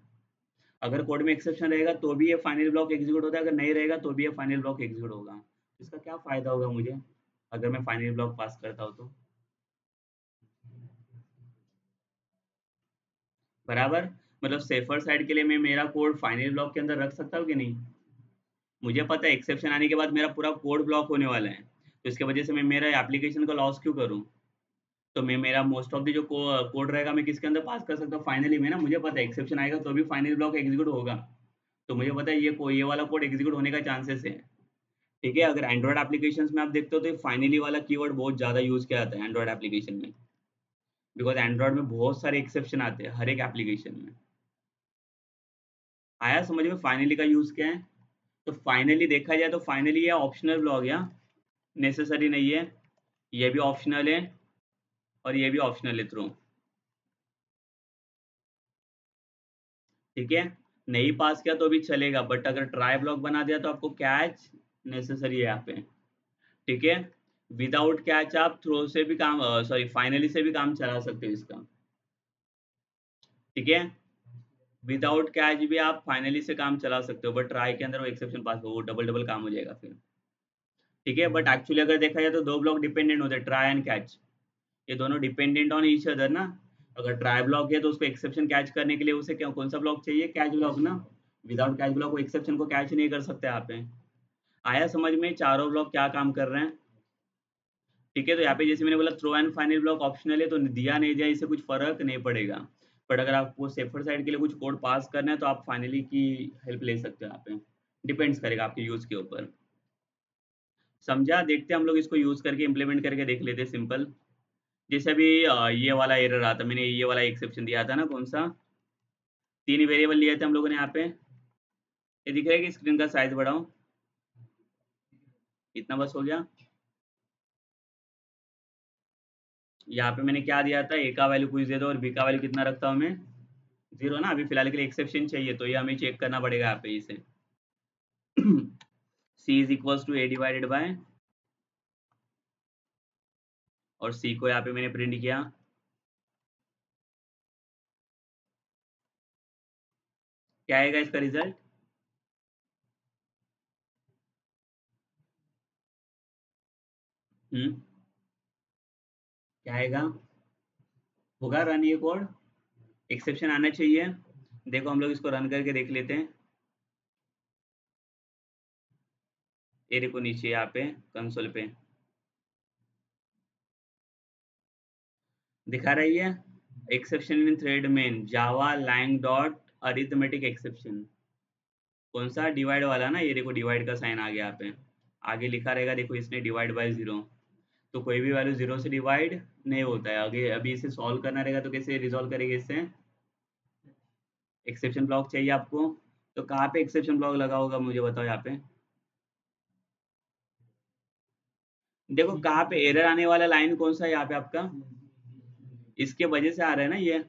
Speaker 1: अगर कोड में एक्सेप्शन रहेगा तो भी ये फाइनल ब्लॉक एग्जीक्यूट होता है, अगर नहीं रहेगा तो भी ये फाइनल ब्लॉक एग्जीक्यूट होगा। इसका क्या फायदा होगा मुझे, अगर मैं फाइनल ब्लॉक पास करता हूँ तो। बराबर, मतलब सेफर साइड के लिए मैं मेरा कोड फाइनल ब्लॉक के अंदर रख सकता हूँ कि नहीं। मुझे पता है एक्सेप्शन आने के बाद मेरा पूरा कोड ब्लॉक होने वाला है, तो इसके वजह से मैं मेरा एप्लीकेशन का लॉस क्यों करूँ। तो मैं मेरा मोस्ट ऑफ द जो कोड रहेगा मैं किसके अंदर पास कर सकता हूँ, फाइनली में ना। मुझे पता है एक्सेप्शन आएगा तो भी फाइनल ब्लॉक एग्जीक्यूट होगा, तो मुझे पता है ये वाला कोड एग्जीक्यूट होने का चांसेस है। ठीक है, अगर एंड्रॉइड एप्लीकेशंस में आप देखते हो तो फाइनली वाला कीवर्ड बहुत ज़्यादा यूज़ किया जाता है एंड्रॉइड एप्लीकेशन में, बिकॉज एंड्रॉइड में बहुत सारे एक्सेप्शन आते हैं हर एक एप्लीकेशन में। आया समझ में फाइनली का यूज़ क्या है। तो फाइनली देखा जाए तो फाइनली ये ऑप्शनल ब्लॉक या नेसेसरी नहीं है, ये भी ऑप्शनल है और ये भी ऑप्शनल है थ्रू। ठीक है, नहीं पास किया तो भी चलेगा, बट अगर ट्राई ब्लॉक बना दिया तो आपको कैच नेसेसरी है यहाँ पे। ठीक है, विदाउट कैच आप थ्रो से भी काम, सॉरी फाइनली से भी काम चला सकते हो इसका। ठीक है, विदाउट कैच भी आप फाइनली से काम चला सकते हो, बट ट्राई के अंदर वो एक्सेप्शन पास हो, वो डबल डबल काम हो जाएगा फिर। ठीक है, बट एक्चुअली अगर देखा जाए तो दो ब्लॉक डिपेंडेंट होते हैं, ट्राई एंड कैच, ये दोनों डिपेंडेंट ऑन ईच अदर ना। अगर ट्राई ब्लॉक है तो उसको एक्सेप्शन कैच करने के लिए उसे क्या कौन सा ब्लॉक चाहिए, कैच ब्लॉक ना। विदाउट कैच ब्लॉक वो एक्सेप्शन को कैच नहीं कर सकते यहाँ पे। आया समझ में चारों ब्लॉक क्या काम कर रहे हैं? ठीक है, तो यहाँ पे जैसे मैंने बोला throw and final block optional है, तो दिया नहीं दिया इससे कुछ फर्क नहीं पड़ेगा। बट अगर आपको सेफर साइड के लिए कुछ कोड पास करना है तो आप फाइनली की हेल्प ले सकते हो यहाँ पे। डिपेंड्स करेगा आपके यूज के ऊपर। समझा? देखते हैं हम लोग इसको यूज करके इम्प्लीमेंट करके देख लेते हैं सिंपल। जैसे अभी ये वाला एरर आता, मैंने ये वाला एक्सेप्शन दिया था ना, कौन सा, 3 वेरिएबल लिए थे हम लोगों ने यहाँ पे। ये दिख रहा है कि स्क्रीन का साइज बढ़ाऊं? इतना बस हो गया। यहाँ पे मैंने क्या दिया था, ए का वैल्यू कुछ दे दो और बी का वैल्यू कितना रखता हूँ मैं, 0 ना। अभी फिलहाल के लिए एक्सेप्शन चाहिए तो ये हमें चेक करना पड़ेगा यहाँ पे इसे। C is equals to A divided by, और सी को यहाँ पे मैंने प्रिंट किया। क्या आएगा इसका रिजल्ट? क्या आएगा? होगा रन ये कोड, एक्सेप्शन आना चाहिए। देखो हम लोग इसको रन करके देख लेते हैं। ये देखो नीचे यहाँ पे कंसोल पे दिखा रही है, exception in thread main Java lang dot arithmetic exception. कौन सा? डिवाइड वाला ना। ये देखो डिवाइड का साइन आ गया यहाँ पे, आगे लिखा रहेगा देखो इसने डिवाइड बाय 0। तो कोई भी वैल्यू 0 से डिवाइड नहीं होता है। आगे अभी इसे सॉल्व करना रहेगा तो कैसे रिजॉल्व करेंगे इससे? एक्सेप्शन ब्लॉक चाहिए आपको। तो कहाँ पे एक्सेप्शन ब्लॉक लगा होगा मुझे बताओ यहाँ पे। देखो कहाँ पे एरर आने वाला लाइन कौन सा है यहाँ पे आपका, इसके वजह से आ रहा है ना ये।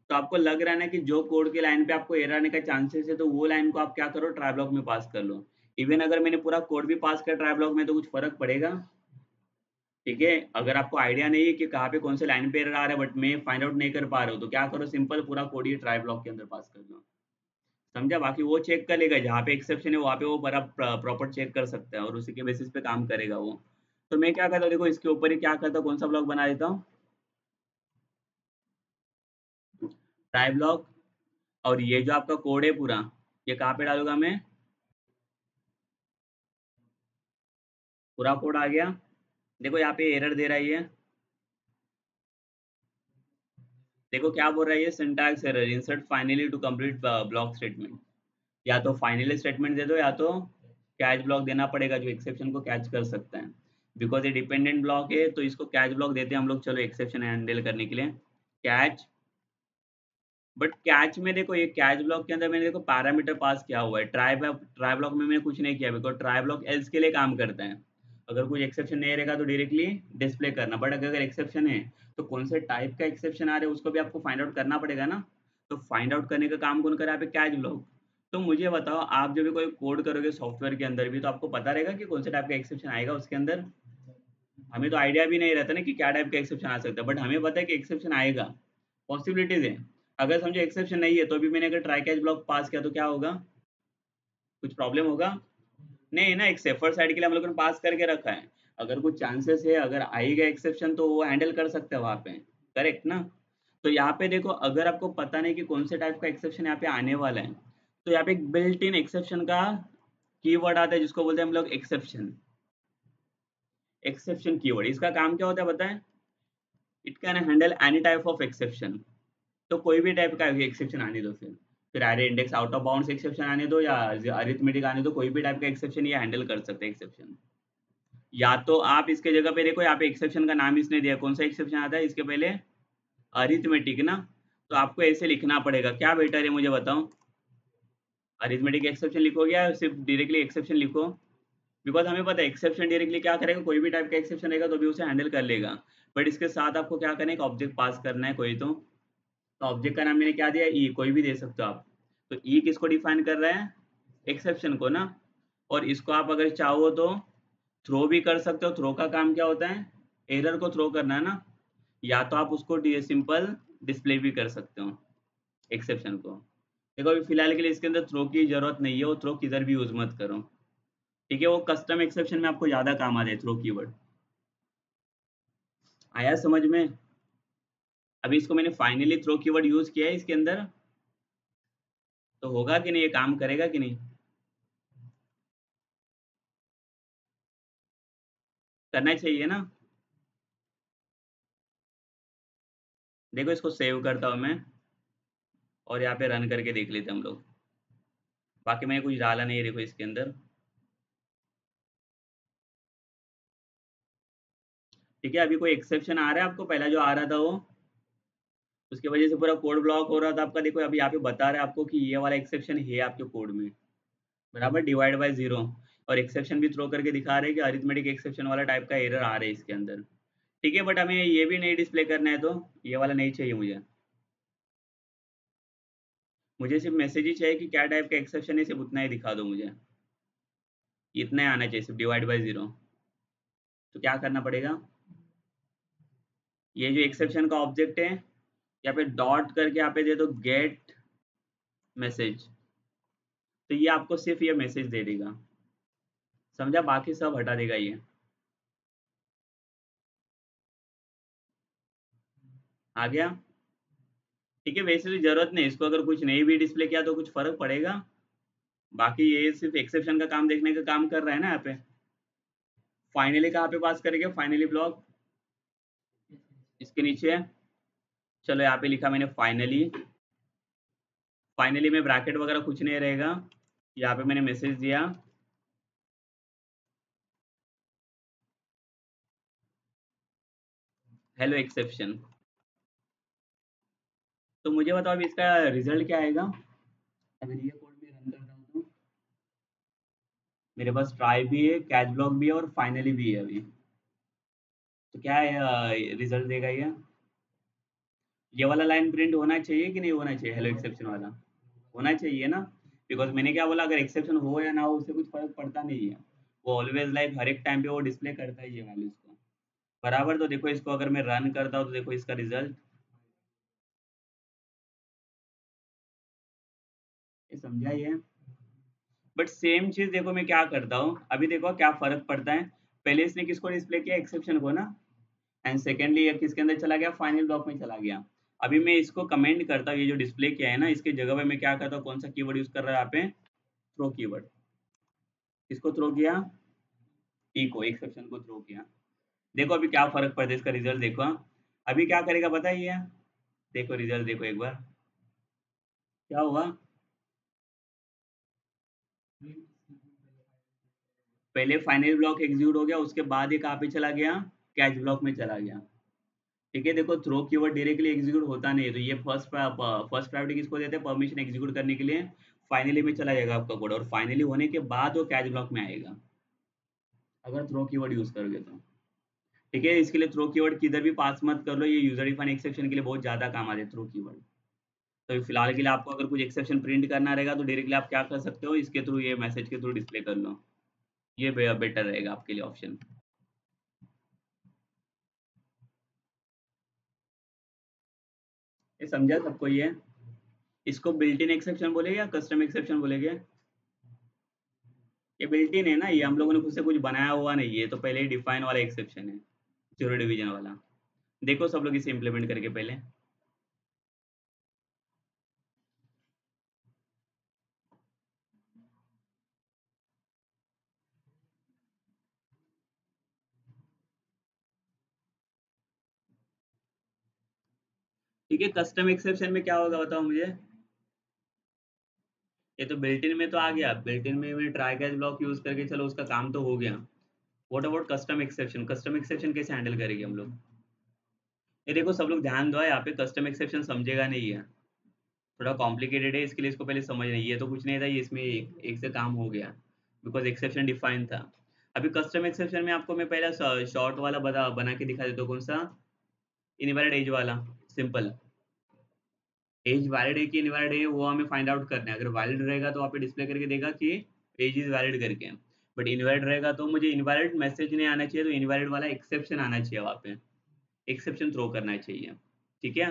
Speaker 1: तो आपको लग रहा है ना कि जो कोड के लाइन पे आपको एरर आने का चांसेस है, तो वो लाइन को आप क्या करो, ट्राई ब्लॉक में पास कर लो। इवन अगर मैंने पूरा कोड भी पास किया ट्राई ब्लॉक में तो कुछ फर्क पड़ेगा? ठीक है, अगर आपको आइडिया नहीं है कि कहाँ पे कौन से लाइन पे एरर आ रहा है बट मैं फाइंड आउट नहीं कर पा रहा हूँ, तो क्या करो, सिंपल पूरा कोड ही ट्राई ब्लॉक के अंदर पास कर लो। समझा? बाकी वो चेक कर लेगा, जहाँ पे एक्सेप्शन है वहाँ पे वो बड़ा प्रॉपर चेक कर सकता है और उसी के बेसिस पे काम करेगा वो। तो मैं क्या करता हूँ, देखो इसके ऊपर ही क्या करता हूँ, कौन सा ब्लॉक बना देता हूँ, ट्राई ब्लॉक। और ये जो आपका कोड है पूरा, ये कहाँ पे डालूंगा मैं, पूरा कोड आ गया। देखो यहाँ पे एरर दे रहा है ये, देखो क्या बोल रहा है ये, syntax error, insert finally to complete block statement. या तो फाइनली स्टेटमेंट दे दो या तो कैच ब्लॉक देना पड़ेगा जो एक्सेप्शन को कैच कर सकता है। बिकॉज ये डिपेंडेंट ब्लॉक है तो इसको कैच ब्लॉक देते हैं हम लोग, चलो एक्सेप्शन हैंडल करने के लिए कैच। बट कैच में देखो, ये कैच ब्लॉक के अंदर मैंने देखो पैरामीटर पास किया हुआ है, ट्राई ट्राई ब्लॉक में मैंने कुछ नहीं किया बिकॉज ट्राई ब्लॉक एल्स के लिए काम करता है। अगर कुछ एक्सेप्शन नहीं रहेगा तो डायरेक्टली डिस्प्ले करना, बट अगर एक्सेप्शन है तो कौन से टाइप का एक्सेप्शन आ रहा है उसको भी आपको फाइंड आउट करना पड़ेगा ना। तो फाइंड आउट करने का काम कौन करे यहाँ पे, कैच ब्लॉक। तो मुझे बताओ, आप जब भी कोई कोड करोगे सॉफ्टवेयर के अंदर भी, तो आपको पता रहेगा कि कौन से टाइप का एक्सेप्शन आएगा उसके अंदर। हमें तो आइडिया भी नहीं रहता ना कि क्या टाइप का एक्सेप्शन आ सकता है, बट हमें पता है कि एक्सेप्शन आएगा, पॉसिबिलिटीज है। अगर समझो एक्सेप्शन नहीं है तो भी मैंने अगर ट्राई कैच ब्लॉक पास किया तो क्या होगा, कुछ प्रॉब्लम होगा? नहीं ना, एक सेफर साइड के लिए हम लोगों ने पास करके रखा है। अगर कुछ चांसेस है, अगर आएगा एक्सेप्शन तो वो हैंडल कर सकते हैं वहां पे, करेक्ट ना। तो यहाँ पे देखो, अगर आपको पता नहीं कि कौन से टाइप का एक्सेप्शन यहाँ पे आने वाला है, तो यहाँ पे एक बिल्ट इन एक्सेप्शन का कीवर्ड आता है जिसको बोलते हैं हम लोग एक्सेप्शन। एक्सेप्शन कीवर्ड, इसका काम क्या होता है बताएं? It can handle any type of exception. तो कोई भी टाइप का एक्सेप्शन आने दो, फिर array index out of bounds exception आने दो या अरिथमेटिक आने दो, कोई भी टाइप का एक्सेप्शन ये हैंडल कर सकते हैं एक्सेप्शन। या तो आप इसके जगह पे देखो, यहाँ पे एक्सेप्शन का नाम इसने दिया, कौन सा एक्सेप्शन आता है इसके पहले, अरिथमेटिक ना। तो आपको ऐसे लिखना पड़ेगा, क्या बेटर है मुझे बताओ, अरिथमेटिक एक्सेप्शन लिखोगे या सिर्फ डायरेक्टली एक्सेप्शन लिखो? बिकॉज हमें पता है एक्सेप्शन डायरेक्टली क्या करेगा, कोई भी टाइप का एक्सेप्शन रहेगा तो भी उसे हैंडल कर लेगा। बट इसके साथ आपको क्या करना है, एक ऑब्जेक्ट पास करना है कोई तो। ऑब्जेक्ट का नाम मैंने क्या दिया, ई, कोई भी दे सकते हो आप। तो ई किसको डिफाइन कर रहा है, एक्सेप्शन को ना। और इसको आप अगर चाहो तो थ्रो भी कर सकते हो, थ्रो का काम क्या होता है, एरर को थ्रो करना है ना। या तो आप उसको सिंपल डिस्प्ले भी कर सकते हो एक्सेप्शन को। देखो अभी फिलहाल के लिए इसके अंदर थ्रो की जरूरत नहीं है, वो थ्रो किधर भी यूज मत करो। ठीक है, वो कस्टम एक्सेप्शन में आपको ज्यादा काम आ जाए थ्रो कीवर्ड। आया समझ में? अभी इसको मैंने फाइनली थ्रो कीवर्ड यूज किया है इसके अंदर, तो होगा कि नहीं, ये काम करेगा कि नहीं? करना चाहिए ना। देखो इसको सेव करता हूँ मैं, और यहाँ पे रन करके देख लेते हैं हम लोग। बाकी मैंने कुछ डाला नहीं है देखो इसके अंदर। ठीक है, अभी कोई एक्सेप्शन आ रहा है आपको? पहला जो आ रहा था वो, उसकी वजह से पूरा कोड ब्लॉक हो रहा था आपका। देखो अभी यहाँ पे बता रहा है आपको कि ये वाला एक्सेप्शन है आपके कोड में, बराबर, डिवाइड बाय जीरो। और एक्सेप्शन भी थ्रो करके दिखा रहे हैं कि अरिथमेटिक एक्सेप्शन वाला टाइप का एरर आ रहा है इसके अंदर। ठीक है, बट हमें ये भी नहीं डिस्प्ले करना है, तो ये वाला नहीं चाहिए मुझे। मुझे सिर्फ मैसेज ही चाहिए कि क्या टाइप का एक्सेप्शन है, सिर्फ उतना ही दिखा दो मुझे। इतना ही आना चाहिए, सिर्फ डिवाइड बाय जीरो। तो क्या करना पड़ेगा, ये जो एक्सेप्शन का ऑब्जेक्ट है, यहाँ पे डॉट करके यहाँ पे दे दो गेट मैसेज। तो ये आपको सिर्फ ये मैसेज दे देगा, समझा? बाकी सब हटा देगा ये। आ गया? ठीक है, वैसे तो जरूरत नहीं इसको, अगर कुछ नहीं भी डिस्प्ले किया तो कुछ फर्क पड़ेगा। बाकी ये सिर्फ एक्सेप्शन का काम देखने का काम कर रहा है ना यहाँ पे। फाइनली कहाँ पे पास करेंगे, फाइनली ब्लॉक इसके नीचे है। चलो यहाँ पे लिखा मैंने फाइनली। फाइनली में ब्रैकेट वगैरह कुछ नहीं रहेगा। यहाँ पे मैंने मैसेज दिया हेलो एक्सेप्शन। तो मुझे बताओ अभी इसका रिजल्ट क्या आएगा, अगर ये कोड में रन करता हूँ तो। मेरे पास ट्राई भी है, कैच ब्लॉक भी है, और फाइनली भी है अभी। तो क्या है रिजल्ट देगा ये वाला लाइन प्रिंट होना चाहिए कि नहीं होना चाहिए, हेलो एक्सेप्शन वाला? होना चाहिए ना, बिकॉज मैंने क्या बोला, अगर एक्सेप्शन हो या ना हो उससे कुछ फर्क पड़ता नहीं है। वो ऑलवेज लाइक हर एक टाइम पे वो डिस्प्ले करता ही है वैल्यूज को, बराबर। तो देखो इसको अगर मैं रन करता हूँ तो देखो इसका रिजल्ट, ये समझा ये? बट सेम चीज देखो मैं क्या करता हूँ अभी, देखो क्या फर्क पड़ता है। पहले इसने किसको डिस्प्ले किया, एक्सेप्शन को ना। एंड सेकेंडली ये किसके अंदर चला गया, फाइनल ब्लॉक में चला गया। अभी मैं इसको कमेंट करता हूँ, ये जो डिस्प्ले किया है ना, इसके जगह पे मैं क्या करता हूँ, कौन सा कीवर्ड यूज कर रहा है यहाँ पे, थ्रो कीवर्ड। किसको थ्रो किया, ई को, एक्सेप्शन को थ्रो किया। देखो अभी क्या फर्क पड़ता है, इसका रिजल्ट देखो। अभी क्या करेगा बताइए, देखो रिजल्ट देखो एक बार, क्या हुआ। पहले फाइनल ब्लॉक एग्जीक्यूट हो गया, उसके बाद ये कहाँ पे चला गया, कैच ब्लॉक में चला गया। ठीक है, देखो थ्रो कीवर्ड डायरेक्टली एग्जीक्यूट होता नहीं है, तो ये फर्स्ट प्रायोरिटी किसको देते हैं, परमिशन एग्जीक्यूट करने के लिए। फाइनली में चला जाएगा आपका कोड, और फाइनली होने के बाद वो कैच ब्लॉक में आएगा, अगर थ्रो कीवर्ड यूज करोगे तो। ठीक है, इसके लिए थ्रो कीवर्ड किधर भी पास मत कर लो, ये यूजर डिफाइन एक्सेप्शन के लिए बहुत ज्यादा काम आते हैं थ्रो कीवर्ड। तो फिलहाल के लिए आपको अगर कुछ एक्सेप्शन प्रिंट करना रहेगा तो डायरेक्टली आप क्या कर सकते हो, इसके थ्रू, ये मैसेज के थ्रू डिस्प्ले कर लो। ये बेटर रहेगा आपके लिए ऑप्शन। ये समझा सबको ये? इसको बिल्ट इन एक्सेप्शन बोलेगे या कस्टम एक्सेप्शन बोलेगे? ये बिल्ट इन है ना, ये हम लोगों ने खुद से कुछ बनाया हुआ नहीं है, तो पहले ही डिफाइन वाला एक्सेप्शन है, जीरो डिवीजन वाला। देखो सब लोग इसे इम्प्लीमेंट करके पहले। ठीक है, कस्टम एक्सेप्शन में क्या होगा बताओ मुझे। ये तो बिल्ट इन में तो आ गया, बिल्ट इन में मैं ट्राई कैच ब्लॉक यूज करके चलो उसका काम तो हो गया। What about custom exception, custom exception कैसे हैंडल करेंगे हम लोग? ये देखो सब लोग ध्यान दो, यहाँ पे कस्टम एक्सेप्शन समझेगा नहीं है, थोड़ा कॉम्प्लिकेटेड है, इसके लिए इसको पहले समझ नहीं, ये तो कुछ नहीं था, ये इसमें एक से काम हो गया, बिकॉज एक्सेप्शन डिफाइन था। अभी कस्टम एक्सेप्शन में आपको मैं पहला शॉर्ट वाला बना के दिखा देता हूँ, कौन सा, इनवैलिड एज वाला। सिंपल, एज वैलिड है कि इनवैलिड है वो हमें फाइंड आउट करना है। अगर वैलिड रहेगा तो वहाँ पे डिस्प्ले करके देगा कि एज इज वैलिड करके, बट इनवैलिड रहेगा तो मुझे इनवैलिड मैसेज नहीं आना चाहिए, तो इनवैलिड वाला एक्सेप्शन आना चाहिए, वहाँ पे एक्सेप्शन थ्रो करना चाहिए। ठीक है,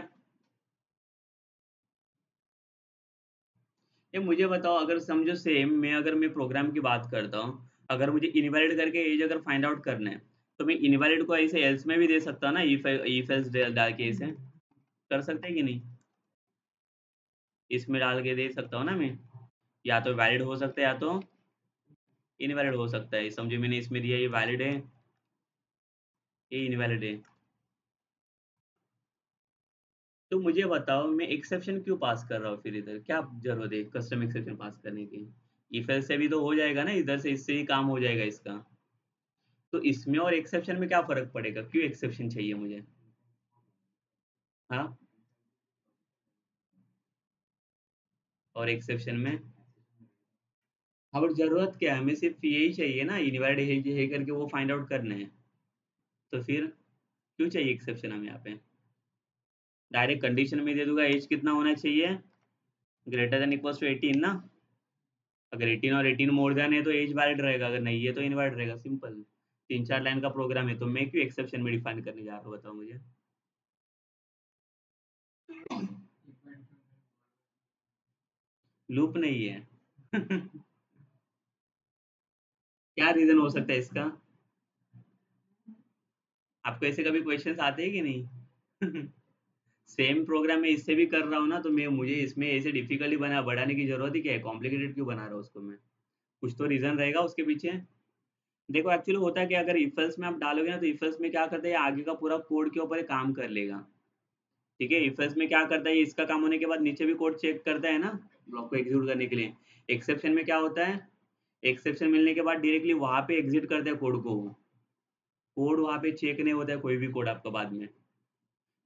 Speaker 1: ये मुझे बताओ, अगर समझो सेम मैं, अगर मैं प्रोग्राम की बात करता हूँ, अगर मुझे इनवैलिड करके एज अगर फाइंड आउट करना है, तो मैं इनवैलिड को ऐसे एल्स में भी दे सकता हूँ ना, इफ एल्स डाल के ऐसे। कर सकते हैं कि नहीं? इसमें डाल के दे सकता हूँ ना मैं? या तो वैलिड हो सकता है या तो इनवैलिड हो सकता है। समझो मैंने इसमें दिया ये वैलिड है, ये इनवैलिड है। तो मुझे बताओ मैं एक्सेप्शन क्यों पास कर रहा हूँ फिर इधर? क्या ज़रूरत है कस्टम एक्सेप्शन पास करने की? इफ एल्स से भी तो हो जाएगा ना, इधर से इससे ही काम हो जाएगा इसका। तो इसमें और एक्सेप्शन में क्या फ़र्क पड़ेगा? क्यों एक्सेप्शन चाहिए मुझे? हाँ, और एक्सेप्शन में? हाँ, बट ज़रूरत क्या है? हमें सिर्फ़ यही चाहिए ना, इनवैलिड है करके वो फाइंड आउट करना है। तो फिर क्यों चाहिए एक्सेप्शन हमें यहाँ पे? डायरेक्ट कंडीशन में दे दूँगा एज कितना होना चाहिए? ग्रेटर दैन इक्वल्स टू 18 ना? अगर 18 और 18 मोर दैन है तो एज वैलिड रहेगा, अगर नहीं है तो इनवैलिड रहेगा, सिंपल। 3-4 लाइन का प्रोग्राम है, तो मैं क्यों एक्सेप्शन में डिफाइन करने जा रहा हूँ बताओ मुझे? लूप नहीं है। क्या रीज़न हो सकता है इसका? आपको ऐसे कभी क्वेश्चंस आते हैं कि नहीं? सेम प्रोग्राम मैं इससे भी कर रहा हूँ ना, तो मैं मुझे इसमें ऐसे डिफ़िकल्टी बढ़ाने की ज़रूरत ही क्या है? कॉम्प्लिकेटेड क्यों बना रहा हूँ उसको मैं? कुछ तो रीज़न रहेगा उसके पीछे। देखो एक्चुअली होता है कि अगर इफ एल्स में आप डालोगे ना, तो इफ एल्स में क्या करता है, ये आगे का पूरा कोड के ऊपर ये काम कर लेगा। ठीक है? इफ एल्स में क्या करता है, ये इसका काम होने के बाद नीचे भी कोड चेक करता है ना, ब्लॉक को एग्ज़ीक्यूट करने के लिए। एक्सेप्शन में क्या होता है, एक्सेप्शन मिलने के बाद डायरेक्टली वहाँ पे एग्ज़िट करता है कोड को। कोड वहाँ पे चेक नहीं होता है कोई भी कोड आपका बाद में।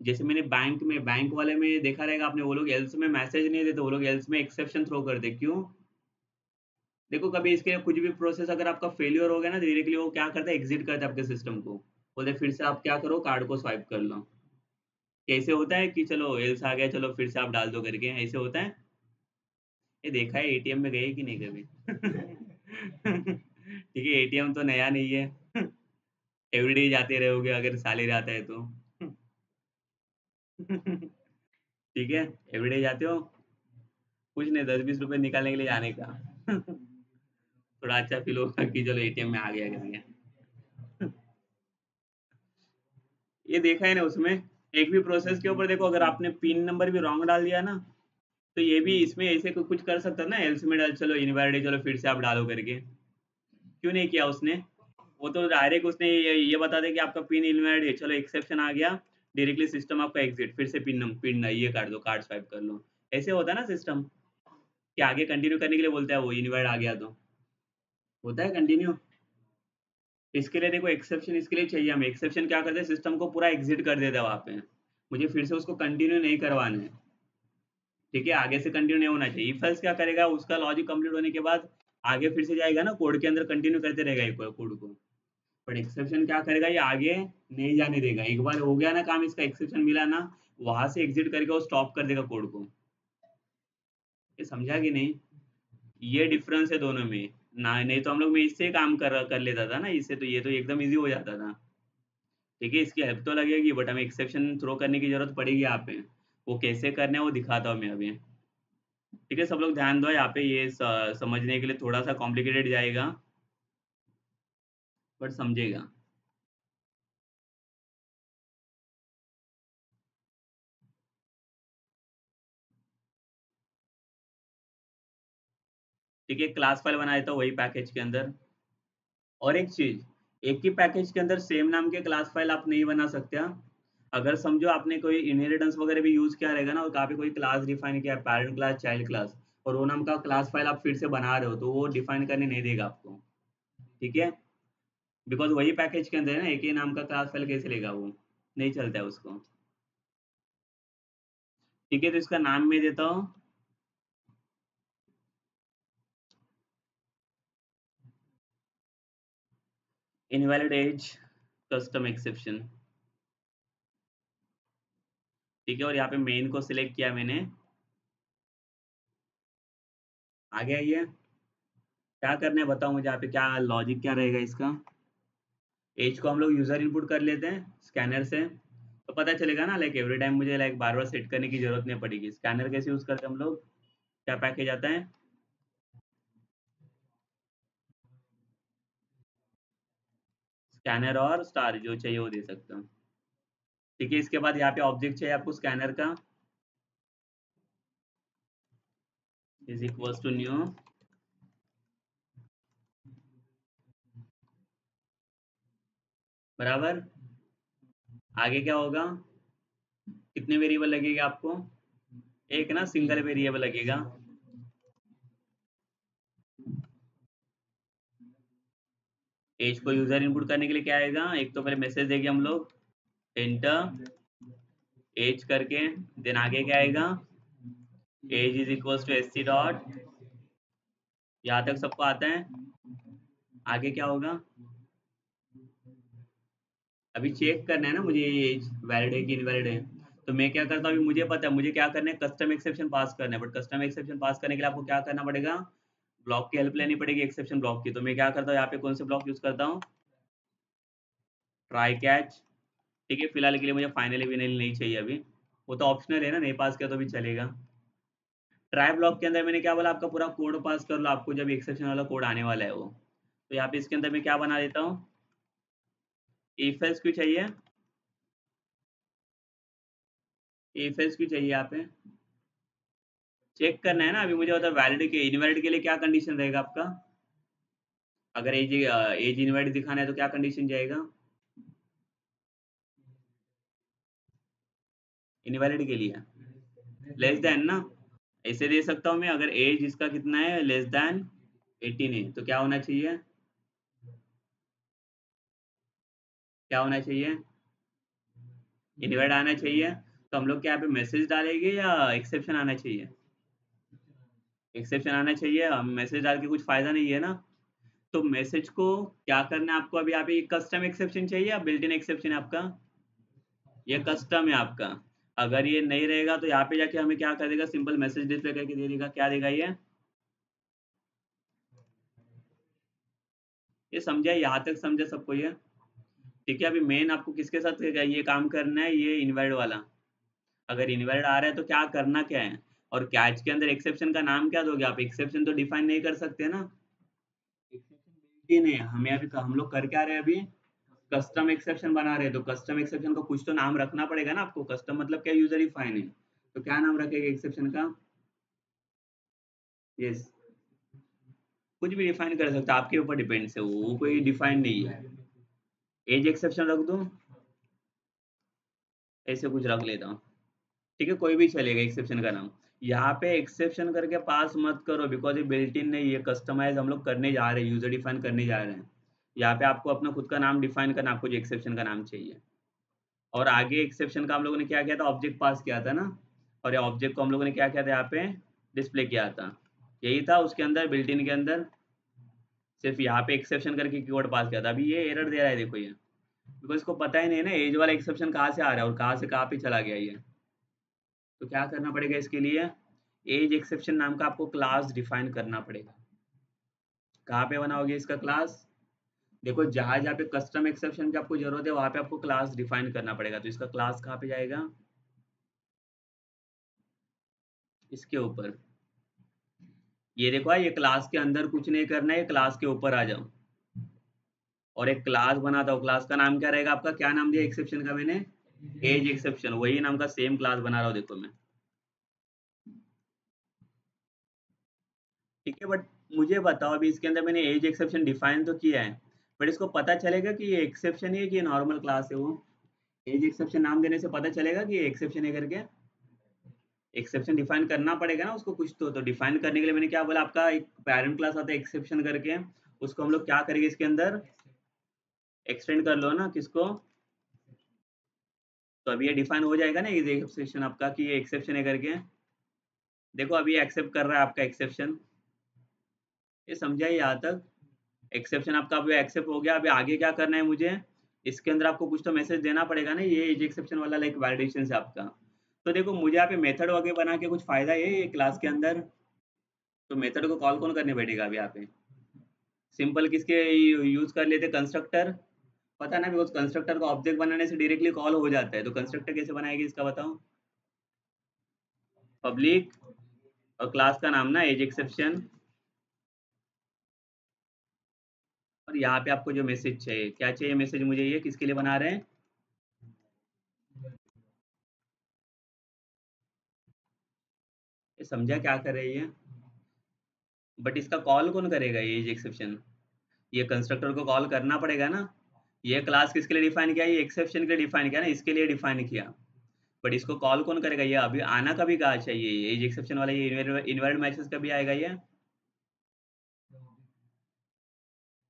Speaker 1: जैसे मैंने बैंक वाले में देखा रहेगा आपने, वो लोग एल्स में मैसेज नहीं देते, वो लोग एल्स में एक्सेप्शन थ्रो करते हैं। क्यों? देखो कभी इसके कुछ भी प्रोसेस अगर आपका फेल्योर हो गया ना, डायरेक्टली वो क्या करता है, एग्ज़िट करता है आपके सिस्टम को। बोलते हैं फिर से आप क्या करो, कार्ड को स्वाइप कर लो। कैसे होता है कि चलो एल्स आ गया, चलो फिर से आप डाल दो करके, ऐसे होता है? ये देखा है एटीएम में गए कि नहीं कभी? ठीक है, एटीएम तो नया नहीं है। एवरीडे जाते रहोगे अगर सैलरी आता है तो। ठीक है, एवरीडे जाते हो, कुछ नहीं 10-20 रुपए निकालने के लिए जाने का। थोड़ा अच्छा फ़ील होगा कि चलो एटीएम में आ गया करके। ये देखा है ना उसमें, एक भी प्रोसेस के ऊपर देखो अगर आपने पिन नंबर भी रॉन्ग डाल दिया ना, तो ये भी इसमें ऐसे कुछ कर सकता है ना, एल्स में डाल चलो इनवैलिड है, चलो फिर से आप डालो करके। क्यों नहीं किया उसने? वो तो डायरेक्ट उसने ये बता दिया कि आपका पिन इनवैलिड है, चलो एक्सेप्शन आ गया, डायरेक्टली सिस्टम आपका एग्ज़िट, फिर से पिन ये काट दो, कार्ड स्वाइप कर लो। ऐसे होता है ना सिस्टम, कि आगे कंटिन्यू करने के लिए बोलता है वो इनवैलिड आ गया तो। होता है कंटिन्यू। इसके लिए देखो एक्सेप्शन इसके लिए चाहिए हमें, एक्सेप्शन क्या करते हैं, सिस्टम को पूरा एग्ज़िट कर देता है वहाँ पे। मुझे फिर से उसको कंटिन्यू नहीं करवाना है। ठीक है? आगे से कंटिन्यू नहीं होना चाहिए। इफ एल्स क्या करेगा, उसका लॉजिक कंप्लीट होने के बाद आगे फिर से जाएगा ना, कोड के अंदर कंटिन्यू करते रहेगा ये कोड को। बट एक्सेप्शन क्या करेगा, ये आगे नहीं जाने देगा। एक बार हो गया ना काम इसका, एक्सेप्शन मिला ना, वहाँ से एग्ज़िट करके वो स्टॉप कर देगा कोड को। ये समझा कि नहीं? ये डिफरेंस है दोनों में। ना नहीं तो हम लोग में इससे काम कर लेता था ना, इससे तो ये तो एकदम ईज़ी हो जाता था। ठीक है? इसकी हेल्प तो लगेगी, बट हमें एक्सेप्शन थ्रो करने की ज़रूरत पड़ेगी यहाँ पे। वो कैसे करना है वो दिखाता हूँ मैं अभी। ठीक है? सब लोग ध्यान दो यहाँ पे, ये समझने के लिए थोड़ा-सा कॉम्प्लिकेटेड जाएगा, बट समझेगा। ठीक है? क्लास फाइल बना देता हूँ वही पैकेज के अंदर। और एक चीज़, एक ही पैकेज के अंदर सेम नाम के क्लास फाइल आप नहीं बना सकते हाँ। अगर समझो आपने कोई इनहेरिटेंस वगैरह भी यूज़ किया रहेगा ना, और कहाँ पे कोई क्लास डिफाइन किया है, पैरेंट क्लास, चाइल्ड क्लास, और वो नाम का क्लास फाइल आप फिर से बना रहे हो, तो वो डिफाइन करने नहीं देगा आपको। ठीक है? बिकॉज़ वही पैकेज के अंदर है ना, एक ही नाम का क्लास फाइल कैसे लेगा वो? नहीं चलता है उसको। ठीक है? तो इसका नाम मैं देता हूँ इनवैलिड एज कस्टम एक्सेप्शन। ठीक है? और यहाँ पे मेन को सिलेक्ट किया मैंने। आ गया ये? क्या करना है बताओ मुझे यहाँ पे, क्या लॉजिक क्या रहेगा इसका? एज को हम लोग यूज़र इनपुट कर लेते हैं स्कैनर से, तो पता चलेगा ना, लाइक एवरी टाइम मुझे लाइक बार-बार सेट करने की ज़रूरत नहीं पड़ेगी। स्कैनर कैसे यूज़ करते हैं हम लोग? क्या पैकेज आता है? स्कैनर और स्टार जो चाहिए वो दे सकते हो। ठीक है। इसके बाद यहाँ पे ऑब्जेक्ट चाहिए आपको स्कैनर का, इज इक्वल्स टू न्यू, बराबर। आगे क्या होगा, कितने वेरिएबल लगेगा आपको, एक ना सिंगल वेरिएबल लगेगा। एज को यूजर इनपुट करने के लिए क्या आएगा, एक तो पहले मैसेज देंगे हम लोग, एंटर एज करके, देन आगे क्या आएगा, age is equals to S C dot, यहाँ तक सबको आता है। आगे क्या होगा, अभी चेक करना है ना मुझे ये एज वैलिड है कि इनवैलिड है। तो मैं क्या करता हूँ, अभी मुझे पता है मुझे क्या करना है, कस्टम एक्सेप्शन पास करना है। बट कस्टम एक्सेप्शन पास करने के लिए आपको क्या करना पड़ेगा, ब्लॉक की हेल्प लेनी पड़ेगी, एक्सेप्शन ब्लॉक की। तो मैं क्या करता हूँ, यहाँ पे कौन से ब्लॉक यूज करता हूँ, ट्राई कैच। ठीक है, फिलहाल के लिए मुझे फाइनली विनल नहीं चाहिए अभी, वो तो ऑप्शनल है ना, नहीं पास किया तो भी चलेगा। ट्राई ब्लॉक के अंदर मैंने क्या बोला, आपका पूरा कोड पास कर लो, आपको जब एक्सेप्शन वाला कोड आने वाला है वो। तो यहाँ पे इसके अंदर मैं क्या बना देता हूँ, इफ एल्स क्यों चाहिए, इफ एल्स क्यों चाहिए यहाँ पे, चेक करना है ना। अभी मुझे बता वैलिड के इनवैलिड के लिए क्या कंडीशन रहेगा आपका, अगर एज इनवैलिड दिखाना है तो क्या कंडीशन जाएगा, इनवैलिड के लिए लेस देन ना, ऐसे दे सकता हूँ मैं, अगर एज इसका कितना है लेस देन 18 है तो क्या होना चाहिए, क्या होना चाहिए, इनवैलिड आना चाहिए। तो हम लोग क्या यहाँ पे मैसेज डालेंगे या एक्सेप्शन आना चाहिए, एक्सेप्शन आना चाहिए। हम मैसेज डाल के कुछ फायदा नहीं है ना। तो मैसेज को क्या करना है आपको, अभी यहाँ पे कस्टम एक्सेप्शन चाहिए या बिल्ट इन एक्सेप्शन है आपका, ये कस्टम है आपका। अगर ये नहीं रहेगा तो यहाँ पे जाके हमें क्या कर देगा, सिंपल मैसेज डिस्प्ले करके दे देगा, क्या देगा ये समझा, यहाँ तक समझा सबको ये। ठीक है, अभी मेन आपको किसके साथ ये काम करना है, ये इनवैलिड वाला। अगर इनवैलिड आ रहा है तो क्या करना क्या है, और कैच के अंदर एक्सेप्शन का नाम क्या दोगे आप, एक्सेप्शन तो डिफाइन नहीं कर सकते ना, एक्सेप्शन बिल्ट इन है। हमें अभी हम लोग कर क्या रहे हैं, अभी कस्टम एक्सेप्शन बना रहे हैं। तो कस्टम एक्सेप्शन को कुछ तो नाम रखना पड़ेगा ना आपको, कस्टम मतलब क्या, यूजर डिफाइन है। तो क्या नाम रखेगा एक्सेप्शन का, यस, कुछ भी डिफाइन कर सकते हो, आपके ऊपर डिपेंड्स है वो कोई डिफाइन नहीं है। एज एक्सेप्शन रख दो, ऐसे कुछ रख लेता हूँ। ठीक है, कोई भी चलेगा एक्सेप्शन का नाम। यहाँ पे एक्सेप्शन करके पास मत करो, बिकॉज ये बिल्ट इन नहीं है, कस्टमाइज हम लोग करने जा रहे हैं, यूजर डिफाइन करने जा रहे हैं। यहाँ पे आपको अपना खुद का नाम डिफाइन करना, आपको जो एक्सेप्शन का नाम चाहिए। और आगे एक्सेप्शन का हम लोगों ने क्या किया था, ऑब्जेक्ट पास किया था ना, और ये ऑब्जेक्ट को हम लोगों ने क्या किया था, यहाँ पे डिस्प्ले किया था। यही था उसके अंदर, बिल्ट इन के अंदर सिर्फ यहाँ पे एक्सेप्शन करके कीवर्ड पास किया था। अभी ये एरर दे रहा है, देखो ये, बिकॉज इसको पता ही नहीं है ना एज वाला एक्सेप्शन कहाँ से आ रहा है और कहाँ से कहाँ पे चला गया ये। तो क्या करना पड़ेगा इसके लिए, एज एक्सेप्शन नाम का आपको क्लास डिफाइन करना पड़ेगा। कहाँ पे बनाओगे इसका क्लास, देखो जहां जहाँ पे कस्टम एक्सेप्शन की आपको जरूरत है वहां पे आपको क्लास डिफाइन करना पड़ेगा। तो इसका क्लास कहाँ पे जाएगा, इसके ऊपर। ये देखो ये क्लास के अंदर कुछ नहीं करना है, क्लास के ऊपर आ जाओ और एक क्लास बनाता हूँ। क्लास का नाम क्या रहेगा आपका, क्या नाम दिया एक्सेप्शन का मैंने, एज एक्सेप्शन, वही नाम का सेम क्लास बना रहा हूँ देखो मैं। ठीक है, बट मुझे बताओ अभी इसके अंदर मैंने एज एक्सेप्शन डिफाइन तो किया है, बट इसको पता चलेगा कि ये एक्सेप्शन है कि ये नॉर्मल क्लास है वो, एज एक्सेप्शन नाम देने से पता चलेगा कि ये एक्सेप्शन है करके, एक्सेप्शन डिफाइन करना पड़ेगा ना उसको कुछ तो डिफाइन करने के लिए मैंने क्या बोला, आपका एक पैरेंट क्लास आता है एक्सेप्शन करके, उसको हम लोग क्या करेंगे इसके अंदर एक्सटेंड कर लो ना किसको। तो अभी ये डिफाइन हो जाएगा ना ये एक्सेप्शन आपका कि ये एक्सेप्शन है करके। देखो अभी एक्सेप्ट कर रहा है आपका एक्सेप्शन, ये समझा ही यहाँ तक। एक्सेप्शन आपका अभी एक्सेप्ट हो गया, अभी आगे क्या करना है मुझे, इसके अंदर आपको कुछ तो मैसेज देना पड़ेगा ना, ये एज एक्सेप्शन वाला लाइक वैलिडेशन से आपका। तो देखो मुझे यहाँ पे मेथड वगैरह बना के कुछ फायदा है ये क्लास के अंदर। तो मेथड को कॉल कौन करने बैठेगा अभी यहाँ पे, सिंपल किसके यूज कर लेते, कंस्ट्रक्टर। पता ना, बिकॉज कंस्ट्रक्टर को ऑब्जेक्ट बनाने से डायरेक्टली कॉल हो जाता है। तो कंस्ट्रक्टर कैसे बनाएगी इसका बताओ, पब्लिक और क्लास का नाम ना एज एक्सेप्शन। और यहाँ पे आपको जो मैसेज चाहिए, क्या चाहिए मैसेज मुझे, ये किसके लिए बना रहे हैं, ये समझा क्या कर रही है? बट इसका कॉल कौन करेगा ये एज एक्सेप्शन? ये कंस्ट्रक्टर को कॉल करना पड़ेगा ना। ये क्लास किसके लिए डिफाइन किया? ये एक्सेप्शन के लिए डिफाइन किया ना, इसके लिए डिफाइन किया। बट इसको कॉल कौन करेगा? ये अभी आना कभी कहाँ चाहिए? एज एक्सेप्शन वाला ये इनवैलिड मैसेज कभी आएगा?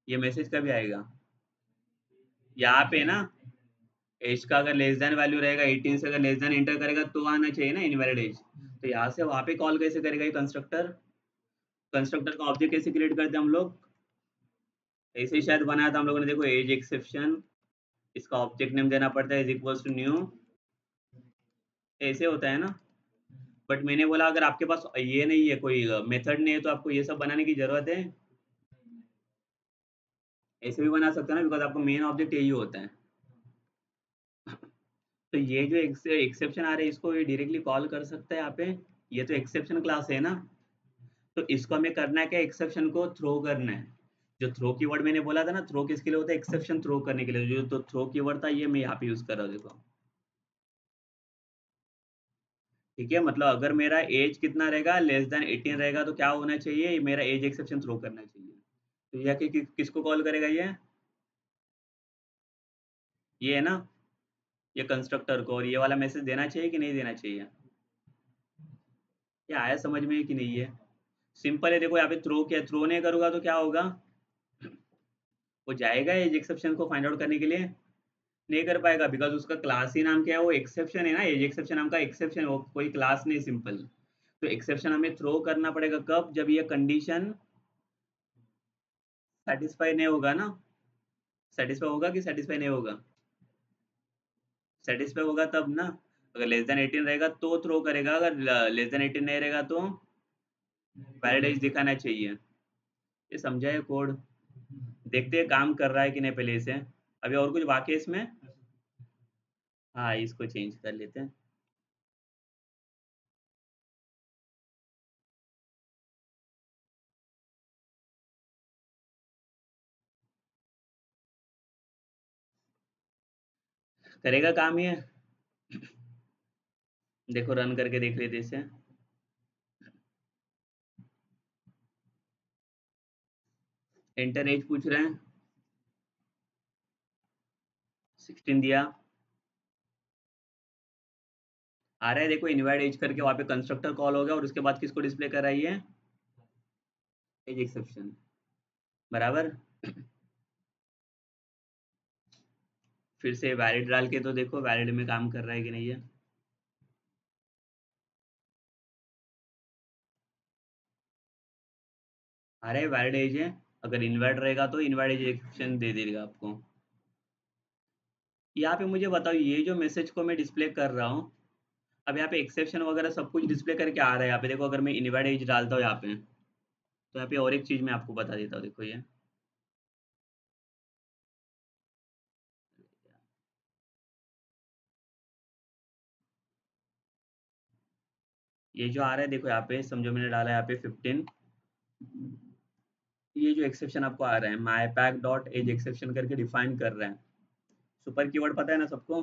Speaker 1: ये मैसेज कभी आएगा? यहाँ पे ना एज का अगर लेस देन वैल्यू रहेगा 18 से, अगर लेस देन इंटर करेगा तो आना चाहिए ना इनवैलिड एज। तो यहाँ से वहाँ पे कॉल कैसे करेगा ये कंस्ट्रक्टर? कंस्ट्रक्टर का ऑब्जेक्ट कैसे क्रिएट करते हैं हम लोग? ऐसे ही शायद बनाया था हम लोगों ने, देखो एज एक्सेप्शन, इसका ऑब्जेक्ट नेम देना पड़ता है इज इक्वल्स टू न्यू, ऐसे होता है ना। बट मैंने बोला अगर आपके पास ये नहीं है, कोई मेथड नहीं है, तो आपको ये सब बनाने की जरूरत है? ऐसे भी बना सकते हो ना, बिकॉज आपका मेन ऑब्जेक्ट यही होता है। तो ये जो एक्सेप्शन आ रहे हैं इसको ये डायरेक्टली कॉल कर सकता है यहाँ पे। ये तो एक्सेप्शन क्लास है ना, तो इसको हमें करना है क्या? एक्सेप्शन को थ्रो करना है। जो थ्रो कीवर्ड मैंने बोला था ना, थ्रो किसके लिए होता है? एक्सेप्शन थ्रो करने के लिए। जो तो थ्रो कीवर्ड था ये मैं यहाँ पे यूज कर रहा हूँ, देखो। ठीक है, मतलब अगर मेरा एज कितना रहेगा, लेस देन 18 रहेगा, तो क्या होना चाहिए? मेरा एज एक्सेप्शन थ्रो करना चाहिए। तो यह किसको कॉल करेगा ये है ना, ये कंस्ट्रक्टर को। और ये वाला मैसेज देना चाहिए कि नहीं देना चाहिए? ये आया समझ में कि नहीं है? सिंपल है, देखो यहाँ पे थ्रो किया, थ्रो नहीं करूंगा तो क्या होगा? वो जाएगा एज एक्सेप्शन को फाइंड आउट करने के लिए? नहीं कर पाएगा, बिकॉज उसका क्लास ही नाम क्या है? वो एक्सेप्शन है ना, एज एक्सेप्शन नाम का एक्सेप्शन है, वो कोई क्लास नहीं, सिंपल। तो एक्सेप्शन हमें थ्रो करना पड़ेगा कब? जब ये कंडीशन सेटिस्फाई नहीं होगा ना। सेटिस्फाई होगा कि सेटिस्फाई नहीं होगा? सेटिस्फाई होगा तब ना। अगर लेस देन 18 रहेगा तो थ्रो करेगा, अगर लेस देन 18 नहीं रहेगा तो वैलिड एज दिखाना चाहिए। ये समझा है कोड? देखते हैं काम कर रहा है कि नहीं पहले इसे। अभी और कुछ बाकी है इसमें? हाँ, इसको चेंज कर लेते हैं। करेगा काम ये? देखो रन करके देख लेते इसे। एंटर एज पूछ रहे हैं, 16 दिया। आ रहा है, देखो इनवाइड एज करके वहाँ पे कंस्ट्रक्टर कॉल हो गया, और उसके बाद किसको डिस्प्ले कर रही है? एज एक्सेप्शन, बराबर। फिर से वैलिड डाल के तो देखो वैलिड में काम कर रहा है कि नहीं है। आ रहा है वैलिड एज है। अगर इनवर्ट रहेगा तो इनवर्ट एज एक्सेप्शन दे देगा आपको। यहाँ पे मुझे बताओ, ये जो मैसेज को मैं डिस्प्ले कर रहा हूँ, अब यहाँ पे एक्सेप्शन वगैरह सब कुछ डिस्प्ले करके आ रहा है। यहाँ पे देखो, अगर मैं इनवर्ट एज डालता हूँ यहाँ पे, तो यहाँ पे और एक चीज मैं आपको बता देता हूँ, देखो ये जो आ रहा है, देखो यहाँ पे समझो मैंने डाला है यहाँ पे 15। ये जो एक्सेप्शन आपको आ रहा है, माई पैक डॉट एज एक्सेप्शन करके डिफाइन कर रहा है। सुपर कीवर्ड पता है ना सबको?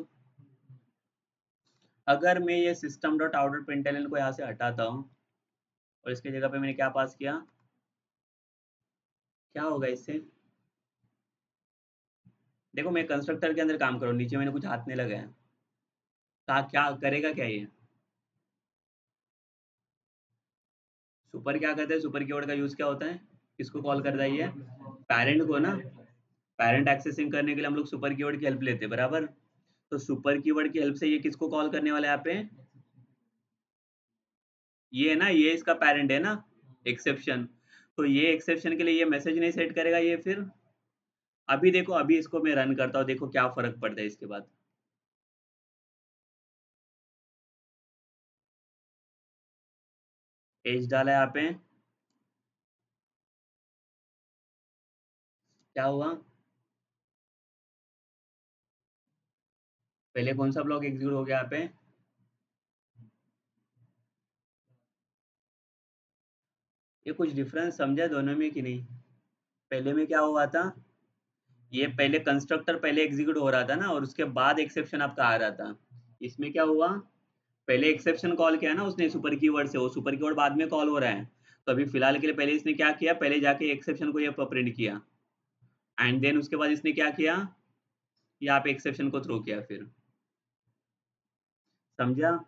Speaker 1: अगर मैं ये system dot out dot println को यहाँ से हटाता हूँ, और इसकी जगह पे मैंने क्या पास किया, क्या होगा इससे? देखो मैं कंस्ट्रक्टर के अंदर काम करूँ, नीचे मैंने कुछ हाथ नहीं लगाया, क्या करेगा क्या ये? सुपर क्या करते हैं? सुपर कीवर्ड का यूज क्या होता है? किसको कॉल करता है ये? पेरेंट को ना। पेरेंट एक्सेसिंग करने के लिए हम लोग सुपर कीवर्ड की हेल्प लेते हैं, बराबर। तो सुपर कीवर्ड की हेल्प से ये किसको कॉल करने वाला है यहाँ पे? ये है ना, ये इसका पेरेंट है ना, एक्सेप्शन। तो ये एक्सेप्शन के लिए ये मैसेज नहीं सेट करेगा ये फिर। अभी देखो, अभी इसको मैं रन करता हूँ, देखो क्या फर्क पड़ता है इसके बाद। एज डाला है यहाँ पे, क्या हुआ? पहले कौन सा ब्लॉक एग्जीक्यूट हो गया यहाँ पे? ये कुछ डिफरेंस समझा दोनों में कि नहीं? पहले में क्या हुआ था? ये पहले कंस्ट्रक्टर पहले एग्जीक्यूट हो रहा था ना, और उसके बाद एक्सेप्शन आपका आ रहा था। इसमें क्या हुआ? पहले एक्सेप्शन कॉल किया ना उसने सुपर कीवर्ड से, वो सुपर कीवर्ड बाद में कॉल हो रहा है। तो अभी फिलहाल के लिए पहले इसने क्या किया, पहले जाके एक्सेप्शन को ये प्रिंट किया एंड देन उसके बाद इसने क्या किया, यहाँ पे एक्सेप्शन को थ्रो किया फिर। समझा?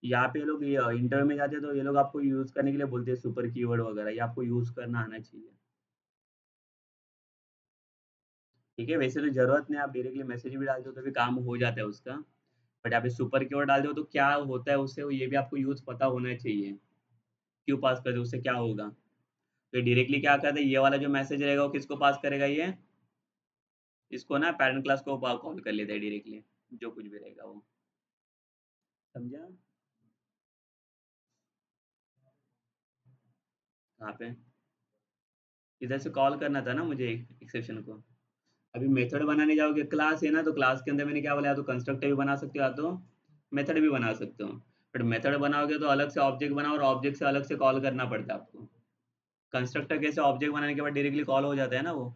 Speaker 1: यहाँ पे ये लोग ये इंटरव्यू में जाते हैं तो ये लोग आपको यूज करने के लिए बोलते हैं सुपर कीवर्ड वगैरह, ये आपको यूज करना आना चाहिए। ठीक है, वैसे तो जरूरत नहीं, आप डायरेक्टली मैसेज भी डालते हो तो भी काम हो जाता है उसका। बट यहाँ पे सुपर कीवर्ड डाल दो तो क्या होता है उससे, ये भी आपको यूज पता होना चाहिए। क्यों पास करते हो, उससे क्या होगा। तो डायरेक्टली क्या करते हैं, ये वाला जो मैसेज रहेगा वो किसको पास करेगा, ये इसको ना पेरेंट क्लास को कॉल कर लेते हैं डायरेक्टली, जो कुछ भी रहेगा वो। समझा? कहाँ पे, इधर से कॉल करना था ना मुझे एक्सेप्शन को। अभी मेथड बनाने जाओगे, क्लास है ना, तो क्लास के अंदर मैंने क्या बोला, या तो कंस्ट्रक्टर भी बना सकते हो या तो मेथड भी बना सकते हो। बट मेथड बनाओगे तो अलग से ऑब्जेक्ट बनाओ और ऑब्जेक्ट से अलग से कॉल करना पड़ता है आपको। कंस्ट्रक्टर कैसे, ऑब्जेक्ट बनाने के बाद डायरेक्टली कॉल हो जाता है ना वो।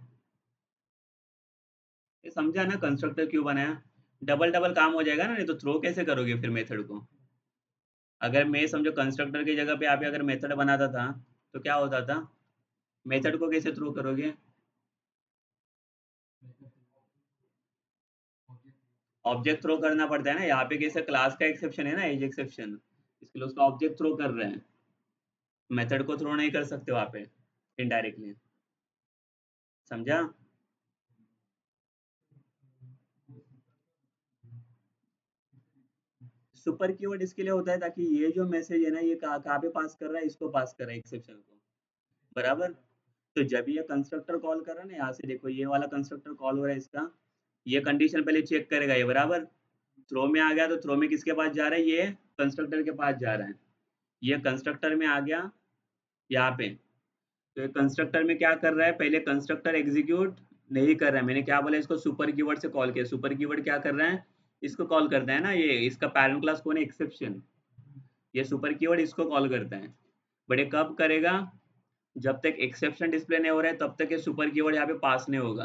Speaker 1: ये समझा ना कंस्ट्रक्टर क्यों बनाया, डबल डबल काम हो जाएगा ना, नहीं तो थ्रो कैसे करोगे फिर मेथड को। अगर मैं समझो कंस्ट्रक्टर की जगह पे आप अगर मेथड बनाता था तो क्या होता था, मेथड को कैसे थ्रो करोगे। ऑब्जेक्ट थ्रो करना पड़ता है ना, यहाँ पे कैसे क्लास का एक्सेप्शन है ना, एज एक्सेप्शन, इसके लिए उसका ऑब्जेक्ट थ्रो कर रहे हैं, मेथड को थ्रो नहीं कर सकते वहाँ पे इनडायरेक्टली। समझा? सुपर कीवर्ड इसके लिए होता है ताकि ये जो मैसेज है ना, ये कहाँ पे पास कर रहा है, इसको पास कर रहा है एक्सेप्शन को। बराबर। तो जब ये कंस्ट्रक्टर कॉल कर रहा है ना, यहाँ से देखो ये वाला कंस्ट्रक्टर कॉल हो रहा है इसका, ये कंडीशन पहले चेक करेगा ये, बराबर। थ्रो में आ गया तो थ्रो में किसके पास जा रहा है, ये कंस्ट्रक्टर के पास जा रहा है। ये कंस्ट्रक्टर में आ गया यहाँ पे, तो ये कंस्ट्रक्टर में क्या कर रहा है, पहले कंस्ट्रक्टर एग्जीक्यूट नहीं कर रहा है, मैंने क्या बोला, इसको सुपर कीवर्ड से कॉल किया। सुपर कीवर्ड क्या कर रहा है, इसको कॉल करता है ना, ये इसका पैरेंट क्लास कौन है, एक्सेप्शन। ये सुपर कीवर्ड इसको कॉल करता है। बट ये कब करेगा, जब तक एक्सेप्शन डिस्प्ले नहीं हो रहा है तब तक ये सुपर कीवर्ड यहाँ पे पास नहीं होगा।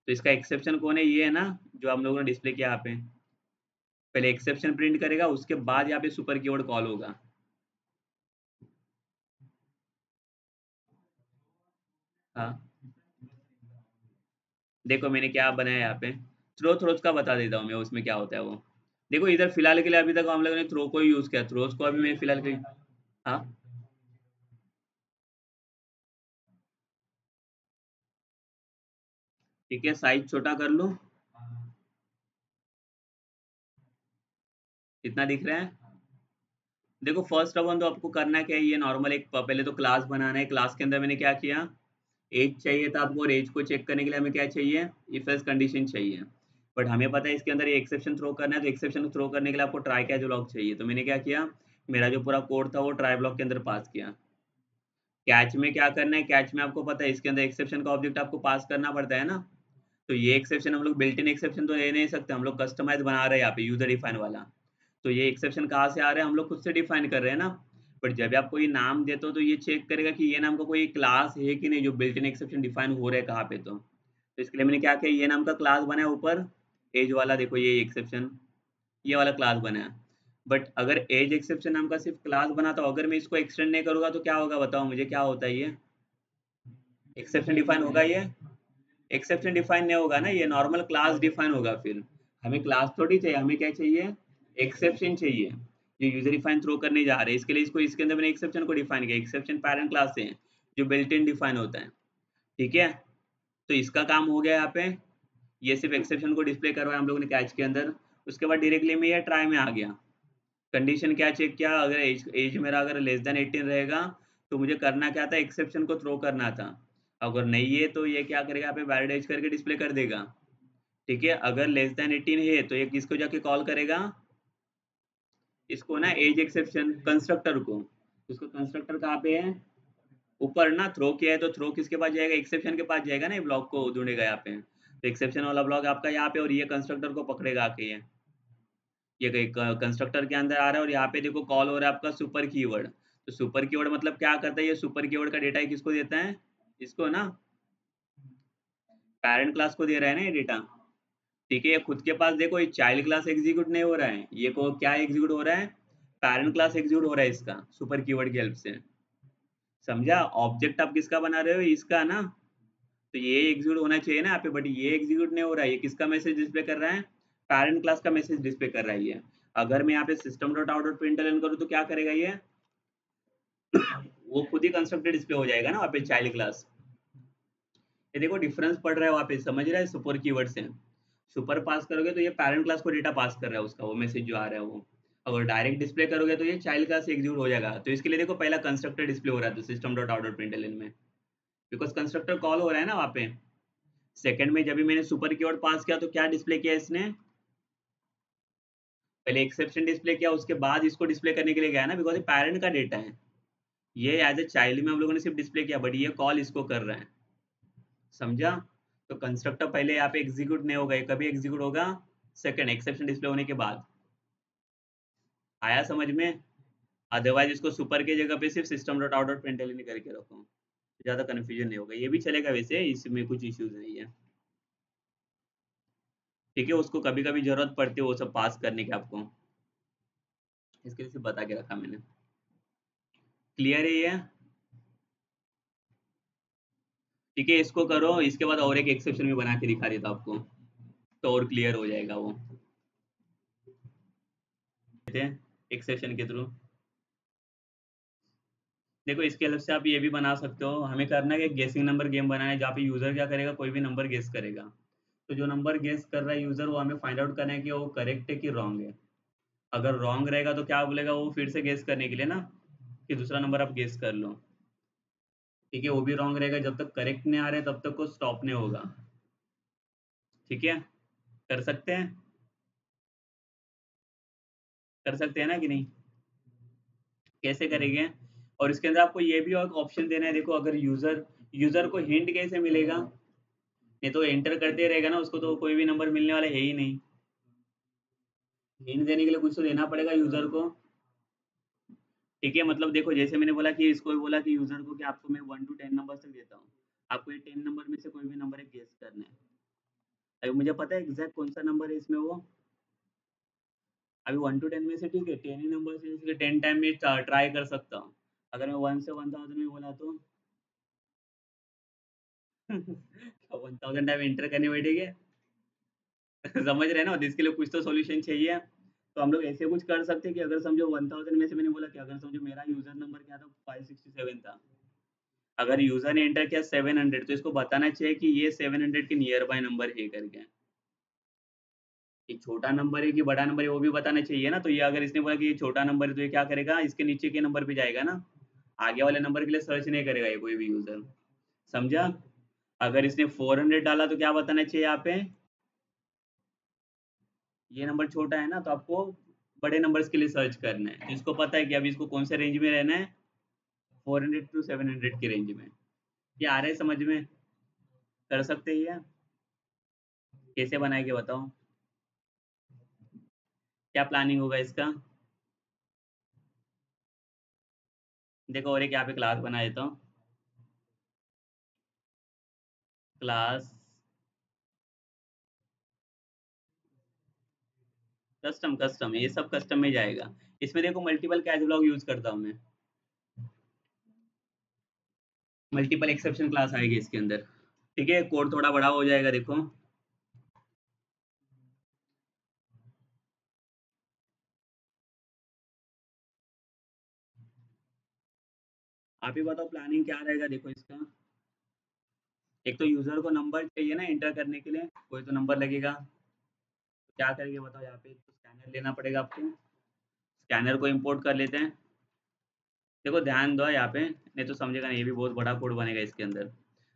Speaker 1: तो इसका एक्सेप्शन कौन है, ये है ना, जो हम लोगों ने डिस्प्ले किया यहाँ पे। पहले एक्सेप्शन प्रिंट करेगा, उसके बाद यहाँ पे सुपर कीवर्ड कॉल होगा। हाँ, देखो मैंने क्या बनाया यहाँ पे, थ्रोज का बता देता हूँ मैं, उसमें क्या होता है वो। देखो इधर फिलहाल के लिए अभी तक हम लोगों ने थ्रो को ही यूज किया, थ्रोज को अभी मैंने फिलहाल के लिए। हाँ, ठीक है, साइज छोटा कर लो। कितना दिख रहा है। देखो फर्स्ट अपन तो आपको करना क्या है, ये नॉर्मल एक पहले तो क्लास बनाना है। क्लास के अंदर मैंने क्या किया, एज चाहिए था आपको, और एज को चेक करने के लिए हमें क्या चाहिए, इफ एल्स कंडीशन चाहिए। बट हमें पता है इसके अंदर ये एक्सेप्शन थ्रो करना है, तो एक्सेप्शन थ्रो करने के लिए आपको ट्राई कैच ब्लॉक चाहिए। तो मैंने क्या किया, मेरा जो पूरा कोड था वो ट्राई ब्लॉक के अंदर पास किया। कैच में क्या करना है, कैच में आपको पता है इसके अंदर एक्सेप्शन का ऑब्जेक्ट आपको पास करना पड़ता है ना। तो ये एक्सेप्शन हम लोग बिल्ट इन एक्सेप्शन तो ले नहीं सकते, हम लोग कस्टमाइज बना रहे हैं यहाँ पे, यूजर डिफाइन वाला। तो ये एक्सेप्शन कहाँ से आ रहा है, हम लोग खुद से डिफाइन कर रहे हैं ना। बट जब भी आप कोई नाम देते हो तो ये चेक करेगा कि ये नाम का कोई क्लास है कि नहीं, जो बिल्ट इन एक्सेप्शन डिफाइन हो रहा है कहाँ पे। तो इसके लिए मैंने क्या किया, ये नाम का क्लास बनाया ऊपर, एज वाला, देखो ये एक्सेप्शन, ये वाला क्लास बनाया। बट अगर एज एक्सेप्शन नाम का सिर्फ क्लास बना, तो अगर मैं इसको एक्सटेंड नहीं करूंगा तो क्या होगा, बताओ मुझे क्या होता है ये, एक्सेप्शन डिफाइन होगा ये, एक्सेप्शन डिफाइन नहीं होगा ना, ये नॉर्मल क्लास डिफाइन होगा फिर। हमें क्लास थोड़ी चाहिए, हमें क्या चाहिए, एक्सेप्शन चाहिए। जो यूजर डिफाइन थ्रो करने जा रहे हैं, इसके लिए इसको इसके अंदर मैंने एक्सेप्शन को डिफाइन किया। एक्सेप्शन पैरेंट क्लास से है, जो बिल्ट इन डिफाइन होता है। ठीक है, तो इसका काम हो गया यहाँ पे। ये सिर्फ एक्सेप्शन को डिस्प्ले करवाया हम लोगों ने कैच के अंदर। उसके बाद डायरेक्टली में ये ट्राई में आ गया। कंडीशन क्या चेक किया, अगर एज एज मेरा अगर लेस देन 18 रहेगा तो मुझे करना क्या था, एक्सेप्शन को थ्रो करना था। अगर नहीं है तो ये क्या करेगा, यहाँ पे वैलिड एज करके डिस्प्ले कर देगा। ठीक है, अगर लेस देन 18 है तो ये किसको जाके कॉल करेगा, इसको ना, एज एक्सेप्शन कंस्ट्रक्टर को। उसको कंस्ट्रक्टर कहाँ पे है, ऊपर ना, थ्रो किया है तो थ्रो किसके पास जाएगा, एक्सेप्शन के पास जाएगा ना, ये ब्लॉक को ढूंढेगा यहाँ पे। तो एक्सेप्शन वाला ब्लॉक आपका यहाँ पे, और ये कंस्ट्रक्टर को पकड़ेगा आके ये कंस्ट्रक्टर के अंदर आ रहा है। और यहाँ पे देखो कॉल हो रहा है आपका सुपर कीवर्ड। तो सुपर कीवर्ड मतलब क्या करता है, ये सुपर कीवर्ड का डेटा किसको देता है, इसको ना, पेरेंट क्लास को दे रहा है ना ये डेटा। ठीक है, ये खुद के पास देखो ये चाइल्ड क्लास एग्जीक्यूट नहीं हो रहा है, ये को क्या एग्जीक्यूट हो रहा है, पैरेंट क्लास एग्जीक्यूट हो रहा है इसका सुपर कीवर्ड की हेल्प से। समझा, ऑब्जेक्ट आप किसका बना रहे हो, इसका ना, तो ये एग्जीक्यूट होना चाहिए ना यहाँ पे, बट ये एग्जीक्यूट नहीं हो रहा है, ये किसका मैसेज डिस्प्ले कर रहा है, पैरेंट क्लास का मैसेज डिस्प्ले कर रहा है ये। अगर मैं यहाँ पे system dot out dot println करूँ तो क्या करेगा ये, वो खुद ही कंस्ट्रक्टेड डिस्प्ले हो जाएगा ना वहाँ पे चाइल्ड क्लास। ये देखो डिफरेंस पड़ रहा है वहाँ पे, समझ रहा है, सुपर कीवर्ड से सुपर पास करोगे तो ये पैरेंट क्लास को डेटा पास कर रहा है, उसका वो मैसेज जो आ रहा है वो। अगर डायरेक्ट डिस्प्ले करोगे तो ये चाइल्ड क्लास एग्जीक्यूट हो जाएगा। तो इसके लिए देखो पहला कंस्ट्रक्टर डिस्प्ले हो रहा है तो system dot out dot println में, बिकॉज कंस्ट्रक्टर कॉल हो रहा है ना वहाँ पे। सेकंड में जब भी मैंने सुपर कीवर्ड पास किया तो क्या डिस्प्ले किया इसने, पहले एक्सेप्शन डिस्प्ले किया, उसके बाद इसको डिस्प्ले करने के लिए गया ना, बिकॉज ये पैरेंट का डेटा है। ये एज ए चाइल्ड में हम लोगों ने सिर्फ डिस्प्ले किया, बट ये कॉल इसको कर रहा है। समझा, तो कंस्ट्रक्टर पहले यहाँ पे एग्जीक्यूट नहीं होगा, ये कभी एग्जीक्यूट होगा सेकंड एक्सेप्शन डिस्प्ले होने के बाद। आया समझ में, अदरवाइज इसको सुपर के जगह पे सिर्फ system dot out dot println करके रखो, ज्यादा कंफ्यूजन नहीं होगा, ये भी चलेगा वैसे, इसमें कुछ इश्यूज नहीं है। ठीक है, उसको कभी कभी जरूरत पड़ती है वो सब पास करने की आपको, इसके लिए सिर्फ बता के रखा मैंने। क्लियर है ये, ठीक है, इसको करो, इसके बाद और एक एक्सेप्शन भी बना के दिखा देता आपको, तो और क्लियर हो जाएगा वो। एक्सेप्शन के थ्रू देखो, इसके हेल्प से आप ये भी बना सकते हो, हमें करना है कि गेसिंग नंबर गेम बनाना है, जहाँ पे यूजर क्या करेगा, कोई भी नंबर गेस करेगा, तो जो नंबर गेस कर रहा है यूजर, वो हमें फाइंड आउट करना है कि वो करेक्ट है कि रॉन्ग है। अगर रॉन्ग रहेगा तो क्या बोलेगा वो, फिर से गेस करने के लिए ना, कि दूसरा नंबर आप गेस कर लो। ठीक है, वो भी रॉन्ग रहेगा, जब तक करेक्ट नहीं आ रहे तब तक वो स्टॉप नहीं होगा। ठीक है, कर सकते हैं, कर सकते हैं ना कि नहीं, कैसे करेंगे। और इसके अंदर आपको ये भी एक ऑप्शन देना है, देखो अगर यूजर यूजर को हिंट कैसे मिलेगा, ये तो एंटर करते रहेगा ना, उसको तो कोई भी नंबर मिलने वाला है ही नहीं। हिंट देने के लिए कुछ तो देना पड़ेगा यूजर को। ठीक है, मतलब देखो जैसे मैंने बोला कि इसको भी बोला कि यूजर को कि आपको मैं 1 to 10 नंबर तक देता हूँ, आपको ये 10 नंबर में से कोई भी नंबर एक गेस करना है। अभी मुझे पता है एग्जैक्ट कौन सा नंबर है इसमें वो, अभी 1 to 10 में से, ठीक है, 10 ही नंबर से, इसलिए 10 टाइम में ट्राई कर सकता हूँ। अगर मैं 1 से 1000 में बोला तो 1000 टाइम एंटर करने बैठेंगे। समझ रहे हैं ना, तो इसके लिए कुछ तो सॉल्यूशन चाहिए। तो हम लोग ऐसे कुछ कर सकते हैं कि अगर समझो 1000 में से मैंने बोला कि अगर समझो मेरा यूजर नंबर क्या था, 567 था, अगर यूजर ने एंटर किया 700, तो इसको बताना चाहिए कि ये 700 के नियर बाय नंबर है करके, कि छोटा नंबर है कि बड़ा नंबर है वो भी बताना चाहिए ना। तो ये अगर इसने बोला कि ये छोटा नंबर है तो ये क्या करेगा, इसके नीचे के नंबर पे जाएगा ना, आगे वाले नंबर के लिए सर्च नहीं करेगा ये कोई भी यूजर। समझा, अगर इसने 400 डाला तो क्या बताना चाहिए यहाँ पे, ये नंबर छोटा है ना, तो आपको बड़े नंबर्स के लिए सर्च करना है। तो इसको पता है कि अभी इसको कौन से रेंज में रहना है, 400 to 700 के रेंज में। ये आ रहा है समझ में, कर सकते हैं ये, कैसे बनाएंगे बताओ, क्या प्लानिंग होगा इसका। देखो और एक यहाँ पे क्लास बना देता हूँ, क्लास कस्टम, कस्टम ये सब कस्टम में जाएगा। इसमें देखो मल्टीपल कैच ब्लॉक यूज करता हूँ मैं, मल्टीपल एक्सेप्शन क्लास आएगी इसके अंदर। ठीक है, कोड थोड़ा बड़ा हो जाएगा देखो। आप ही बताओ प्लानिंग क्या रहेगा देखो इसका। एक तो यूजर को नंबर चाहिए ना एंटर करने के लिए, कोई तो नंबर लगेगा, तो क्या करेंगे बताओ, यहाँ पे तो स्कैनर लेना पड़ेगा आपको, स्कैनर को इंपोर्ट कर लेते हैं। देखो ध्यान दो यहाँ पे, नहीं तो समझेगा नहीं, ये भी बहुत बड़ा कोड बनेगा इसके अंदर।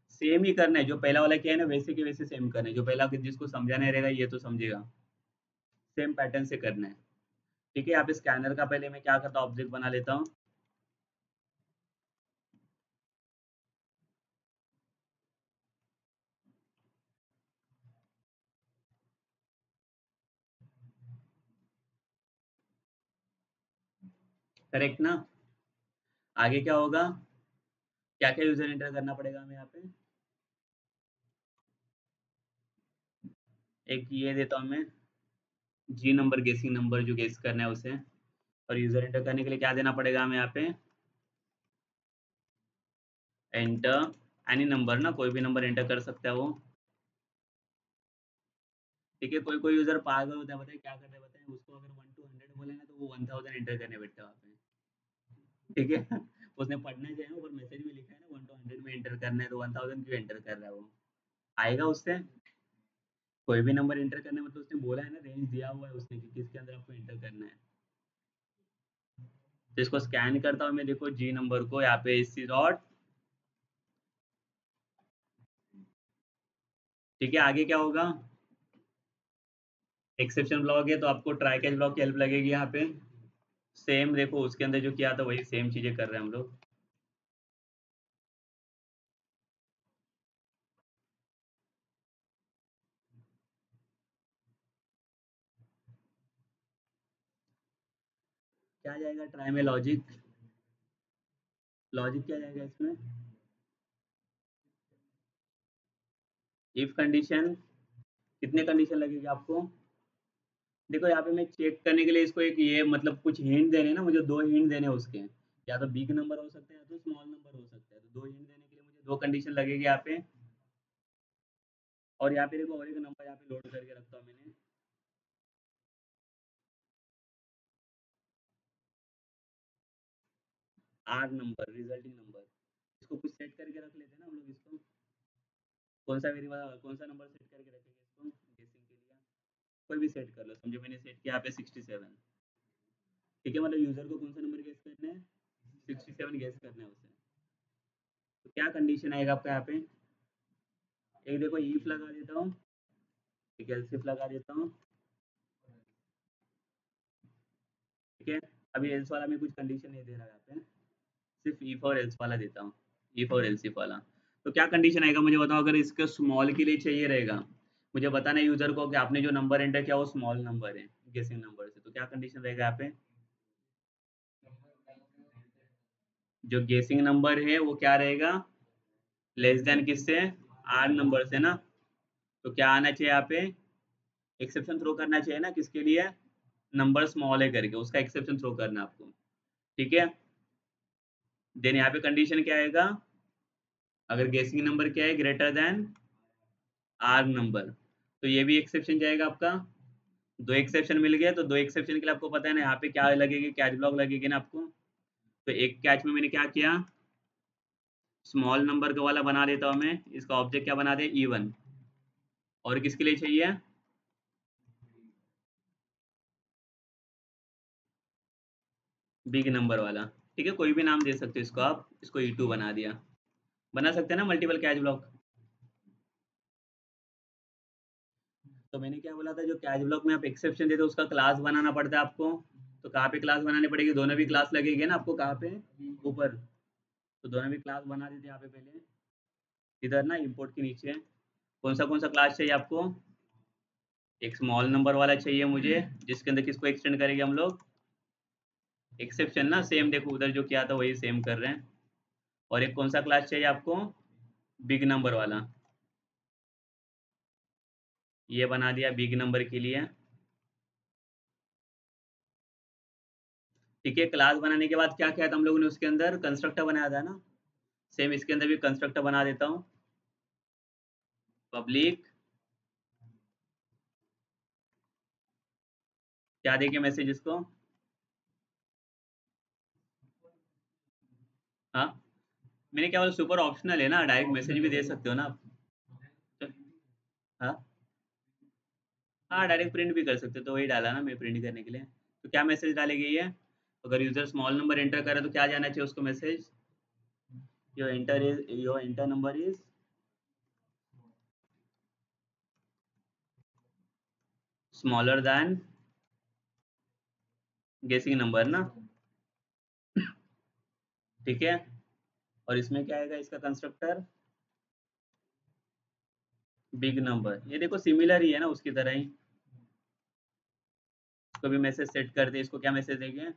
Speaker 1: सेम ही करना है, जो पहला वाला किया है ना वैसे के वैसे सेम करना है, जो पहला जिसको समझाने रहेगा ये तो समझेगा, सेम पैटर्न से करना है। ठीक है, यहाँ पे स्कैनर का पहले मैं क्या करता हूँ, ऑब्जेक्ट बना लेता हूँ। करेक्ट ना, आगे क्या होगा, क्या क्या यूजर एंटर करना पड़ेगा हमें यहाँ पे, एक ये देता हूँ मैं जी नंबर, गेसिंग नंबर जो गेस करना है उसे। और यूजर एंटर करने के लिए क्या देना पड़ेगा हमें यहाँ पे, एंटर एनी नंबर ना, कोई भी नंबर एंटर कर सकता है वो। ठीक है, कोई कोई यूजर पागल होता है, बताए क्या करता है, बताए उसको अगर 1 to 100 बोले ना तो वो 1000 एंटर करने बैठता है वहाँ पे। ठीक है उसने पढ़ना चाहिए, ऊपर मैसेज में लिखा है ना 1 to 100 में एंटर करना है, तो 1000 क्यों एंटर कर रहा है वो, आएगा उससे। कोई भी नंबर एंटर करने, मतलब उसने बोला है ना, रेंज दिया हुआ है उसने कि किसके अंदर आपको एंटर करना है। तो इसको स्कैन करता हूँ मैं, देखो जी नंबर को यहाँ पे इसी डॉट। ठीक है, आगे क्या होगा, एक्सेप्शन ब्लॉक है तो आपको ट्राई कैच ब्लॉक की हेल्प लगेगी यहाँ पे। सेम देखो उसके अंदर जो किया था वही सेम चीजें कर रहे हैं हम लोग। क्या जाएगा ट्राई में, लॉजिक, लॉजिक क्या जाएगा इसमें, इफ कंडीशन। कितने कंडीशन लगेगी आपको, देखो यहाँ पे मैं चेक करने के लिए इसको एक ये मतलब कुछ हिंट देने ना, मुझे दो हिंट देने हैं उसके, या तो बिग नंबर हो सकता है या तो स्मॉल नंबर हो सकता है, तो दो हिंट देने के लिए मुझे दो कंडीशन लगेगी यहाँ पे। और यहाँ पे देखो और एक नंबर यहाँ पे लोड करके रखता हूँ मैंने, आर नंबर, रिजल्टिंग नंबर। इसको कुछ सेट करके रख लेते हैं ना हम लोग इसको, कौन सा वेरिएबल, कौन सा नंबर सेट करके रखेंगे इसको गेसिंग के लिए, कोई भी सेट कर लो, समझो मैंने सेट किया यहाँ पे 67। ठीक है, मतलब यूजर को कौन सा नंबर गेस करना है, 67 गेस करना है उसे। तो क्या कंडीशन आएगा आपका यहाँ पे, एक देखो ईफ लगा देता हूँ, एक एल्सिफ लगा देता हूँ। ठीक है, अभी एल्स वाला में कुछ कंडीशन नहीं दे रहा है यहाँ पे, सिर्फ ईफ और एल्स वाला देता हूँ, ईफ और एल्सिफ वाला। तो क्या कंडीशन आएगा मुझे बताओ, अगर इसके स्मॉल के लिए चाहिए रहेगा, मुझे बताना है यूजर को कि आपने जो नंबर एंटर किया वो स्मॉल नंबर है गेसिंग नंबर से, तो क्या कंडीशन रहेगा यहाँ पे, जो गेसिंग नंबर है वो क्या रहेगा, लेस देन किससे, आर नंबर से ना। तो क्या आना चाहिए यहाँ पे, एक्सेप्शन थ्रो करना चाहिए ना, किसके लिए, नंबर स्मॉल है करके उसका एक्सेप्शन थ्रो करना है आपको। ठीक है, देन यहाँ पे कंडीशन क्या आएगा, अगर गेसिंग नंबर क्या है ग्रेटर देन आर नंबर, तो ये भी एक्सेप्शन जाएगा आपका। दो एक्सेप्शन मिल गया, तो दो एक्सेप्शन के लिए आपको पता है ना यहाँ पे क्या लगेगी, कैच ब्लॉक लगेगी ना आपको। तो एक कैच में मैंने क्या किया, स्मॉल नंबर का वाला बना देता हूँ मैं, इसका ऑब्जेक्ट क्या बना दे, इवन। और किसके लिए चाहिए, बिग नंबर वाला। ठीक है, कोई भी नाम दे सकते हो इसको आप, इसको ई टू बना दिया, बना सकते हैं ना मल्टीपल कैच ब्लॉक। तो मैंने क्या बोला था, जो कैच ब्लॉक में आप एक्सेप्शन देते हो उसका क्लास बनाना पड़ता है आपको। तो कहाँ पे क्लास बनानी पड़ेगी, दोनों भी क्लास लगेगी ना आपको, कहाँ पे, ऊपर। तो दोनों भी क्लास बना देते यहाँ पे पहले, इधर ना इंपोर्ट के नीचे। कौन सा क्लास चाहिए आपको, एक स्मॉल नंबर वाला चाहिए मुझे, जिसके अंदर किसको एक्सटेंड करेंगे हम लोग, एक्सेप्शन ना, सेम देखो उधर जो किया था वही सेम कर रहे हैं। और एक कौन सा क्लास चाहिए आपको, बिग नंबर वाला, ये बना दिया बिग नंबर के लिए। ठीक है, क्लास बनाने के बाद क्या किया था हम लोगों ने, उसके अंदर कंस्ट्रक्टर बनाया था ना, सेम इसके अंदर भी कंस्ट्रक्टर बना देता हूँ, पब्लिक, क्या देंगे मैसेज इसको, हाँ, मैंने क्या बोला, सुपर ऑप्शनल है ना, डायरेक्ट मैसेज भी दे सकते हो ना आप। तो, हाँ, हाँ डायरेक्ट प्रिंट भी कर सकते हो, तो वही डाला ना मैं प्रिंट करने के लिए। तो क्या मैसेज डालेगी ये, अगर यूजर स्मॉल नंबर एंटर करे तो क्या जाना चाहिए उसको message, your enter number is smaller than गेसिंग नंबर ना। ठीक है, और इसमें क्या आएगा इसका कंस्ट्रक्टर, बिग नंबर, ये देखो सिमिलर ही है ना उसकी तरह ही। इसको भी मैसेज सेट कर दे, इसको क्या मैसेज देंगे,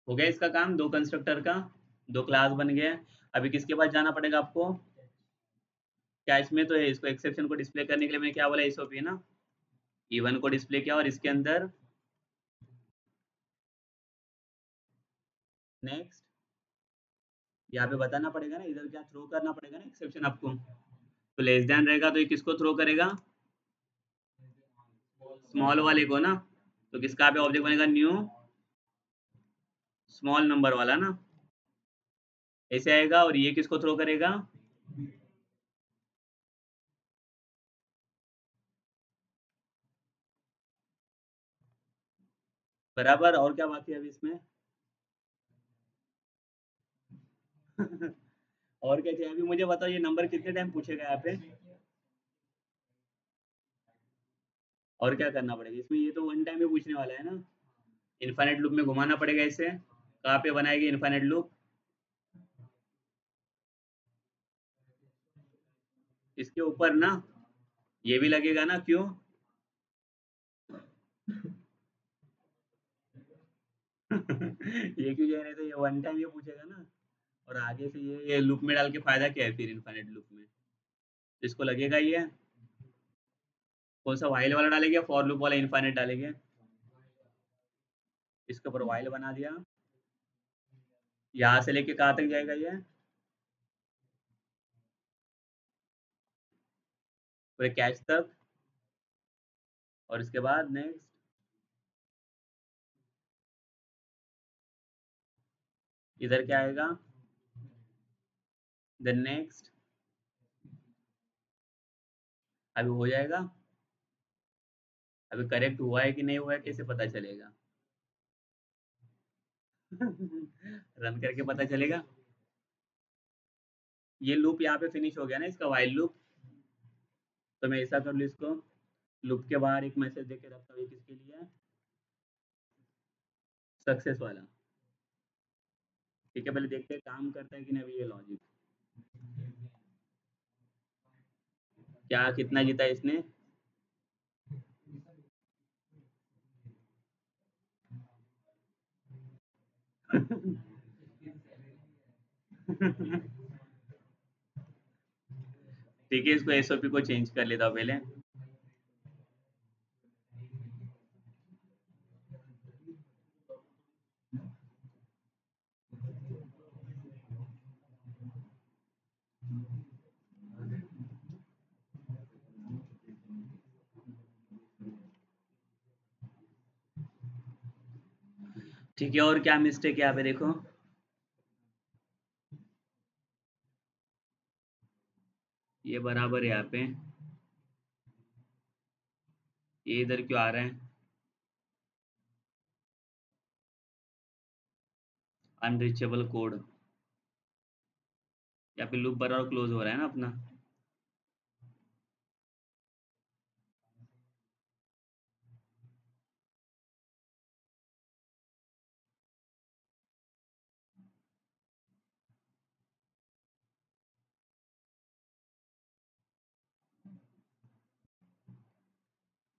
Speaker 1: हो गया इसका काम, दो कंस्ट्रक्टर का, दो क्लास बन गए। अभी किसके पास जाना पड़ेगा आपको? क्या इसमें तो है, इसको एक्सेप्शन को डिस्प्ले करने के लिए मैंने क्या बोला, एसओपी ना, इवन को डिस्प्ले किया और इसके अंदर नेक्स्ट, यहाँ पे बताना पड़ेगा ना, इधर क्या थ्रो करना पड़ेगा ना एक्सेप्शन आपको। तो लेस देन रहेगा तो ये किसको थ्रो करेगा? स्मॉल वाले को ना। तो किसका पे ऑब्जेक्ट बनेगा? न्यू स्मॉल नंबर वाला ना, ऐसे आएगा। और ये किसको थ्रो करेगा? बराबर। और क्या बाकी है अभी इसमें? और क्या चाहिए अभी मुझे बताओ, ये नंबर कितने टाइम पूछेगा यहाँ पे? और क्या करना पड़ेगा इसमें? ये तो वन टाइम में पूछने वाला है ना। इनफाइनाइट लूप में घुमाना पड़ेगा इसे। कहाँ पे बनाएगी इनफाइनाइट लूप? इसके ऊपर ना। ये भी लगेगा ना, क्यों? ये क्यों जाए, नहीं तो ये वन टाइम ये पूछेगा ना। और आगे से ये लूप में डाल के फायदा क्या है फिर इनफाइनाइट लूप में? इसको लगेगा ये। कौन सा, वाइल वाला डालेंगे, फॉर लूप वाला इनफाइनाइट डालेंगे? इसके ऊपर वाइल बना दिया। यहाँ से लेके कहाँ तक जाएगा ये? पूरे कैच तक। और इसके बाद नेक्स्ट, इधर क्या आएगा? Then next. अभी हो जाएगा। अभी करेक्ट हुआ है कि नहीं हुआ है कैसे पता चलेगा? रन करके पता चलेगा। ये लूप यहाँ पे फिनिश हो गया ना, इसका वाइल लूप। तो मैं ऐसा कर लूँ इसको, लूप के बाहर एक मैसेज देके रखता हूँ, ये किसके लिए है? सक्सेस वाला। ठीक है, पहले देखते हैं काम करता है कि नहीं अभी ये लॉजिक। क्या कितना जीता इसने? ठीक है, इसको एसओपी को चेंज कर लेता हूँ पहले। ठीक है, और क्या मिस्टेक है यहाँ पे देखो। ये बराबर है यहाँ पे, ये इधर क्यों आ रहा है? Unreachable code. यहाँ पे लूप बराबर क्लोज हो रहा है ना अपना।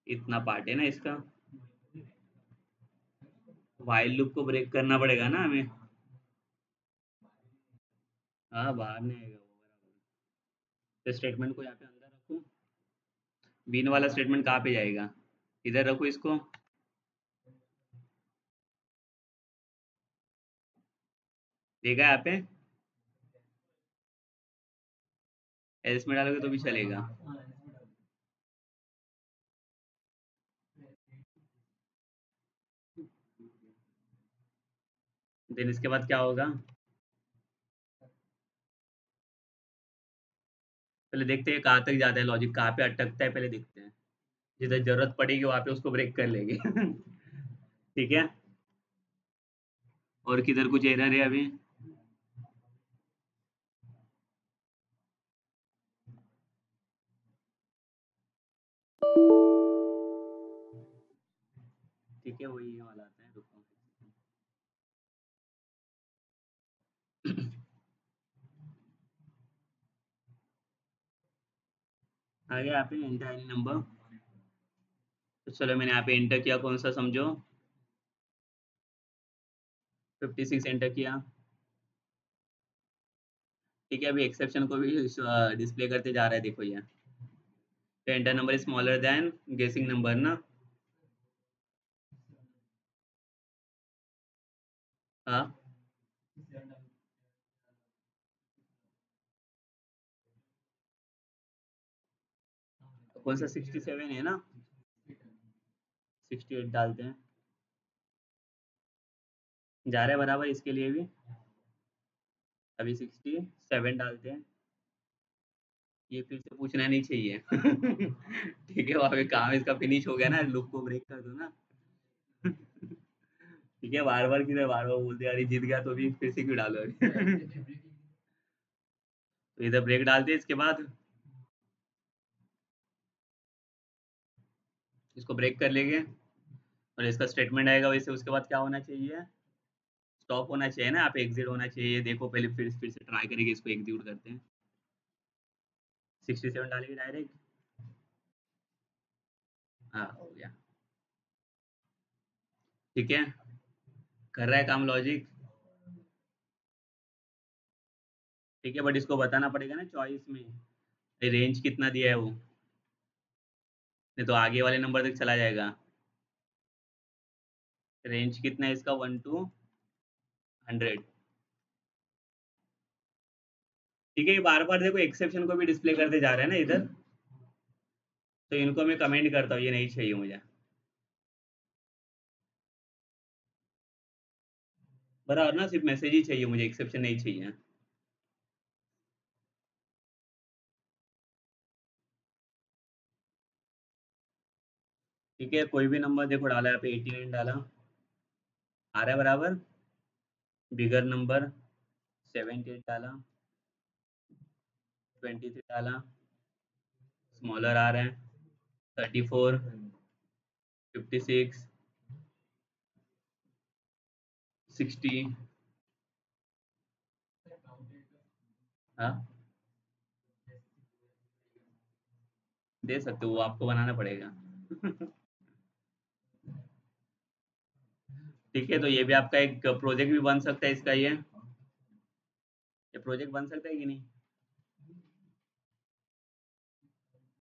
Speaker 1: इतना पार्ट है ना इसका। वाइल लूप को ब्रेक करना पड़ेगा ना हमें। हाँ, बाहर नहीं आएगा वो, बराबर। तो स्टेटमेंट को यहाँ पे अंदर रखूँ। बीन वाला स्टेटमेंट कहाँ पे जाएगा? इधर रखो इसको। देखा यहाँ पे? एल्स में डालोगे तो भी चलेगा। देन इसके बाद क्या होगा? पहले देखते हैं कहाँ तक जाता है लॉजिक, कहाँ पे अटकता है पहले देखते हैं। जिधर जरूरत पड़ेगी वहां पे उसको ब्रेक कर लेंगे। ठीक है। और किधर कुछ एरर है अभी? ठीक है, वही ये वाला आता है, रुको। आ गया यहाँ पे एंटर एनी नंबर। तो चलो मैंने यहाँ पे एंटर किया, कौन सा समझो? 56 एंटर किया। ठीक है, अभी एक्सेप्शन को भी डिस्प्ले करते जा रहा है, देखो ये। तो enter number is smaller than गेसिंग नंबर ना। हाँ, तो कौन सा 67 है ना, 68 डालते हैं, जा रहा है बराबर इसके लिए भी। अभी 67 डालते हैं। ये फिर से पूछना नहीं चाहिए। ठीक है, वहां पे काम इसका फिनिश हो गया ना, लूप को ब्रेक कर दो ना। ठीक है, बार बार किधर बार बार बोलते यार, ये जीत गया तो भी फिर से क्यों डालो अभी। तो इधर ब्रेक डालते हैं, इसके बाद इसको ब्रेक कर लेंगे, और इसका स्टेटमेंट आएगा वैसे, उसके बाद क्या होना चाहिए, स्टॉप होना चाहिए ना, आप एग्जिट होना चाहिए। देखो पहले फिर से ट्राई करेंगे, इसको एग्जीक्यूट करते हैं। 67 डालेंगे डायरेक्ट। हाँ, हो गया। ठीक है, कर रहा है काम लॉजिक। ठीक है, बट इसको बताना पड़ेगा ना चॉइस में रेंज कितना दिया है वो, नहीं तो आगे वाले नंबर तक चला जाएगा। रेंज कितना है इसका, 1 to 100। ठीक है, ये बार बार देखो एक्सेप्शन को भी डिस्प्ले करते जा रहे हैं ना इधर, तो इनको मैं कमेंट करता हूँ, ये नहीं चाहिए मुझे। बराबर ना, सिर्फ मैसेज ही चाहिए मुझे, एक्सेप्शन नहीं चाहिए। ठीक है, कोई भी नंबर देखो डाला है, यहाँ पे 89 डाला, आ रहा है बराबर। बिगर नंबर 78 डाला, 23 डाला, स्मॉलर आ रहा है, 34, 56, 60। हाँ, दे सकते हो, वो आपको बनाना पड़ेगा। ठीक है, तो ये भी आपका एक प्रोजेक्ट भी बन सकता है इसका, ये प्रोजेक्ट बन सकता है कि नहीं।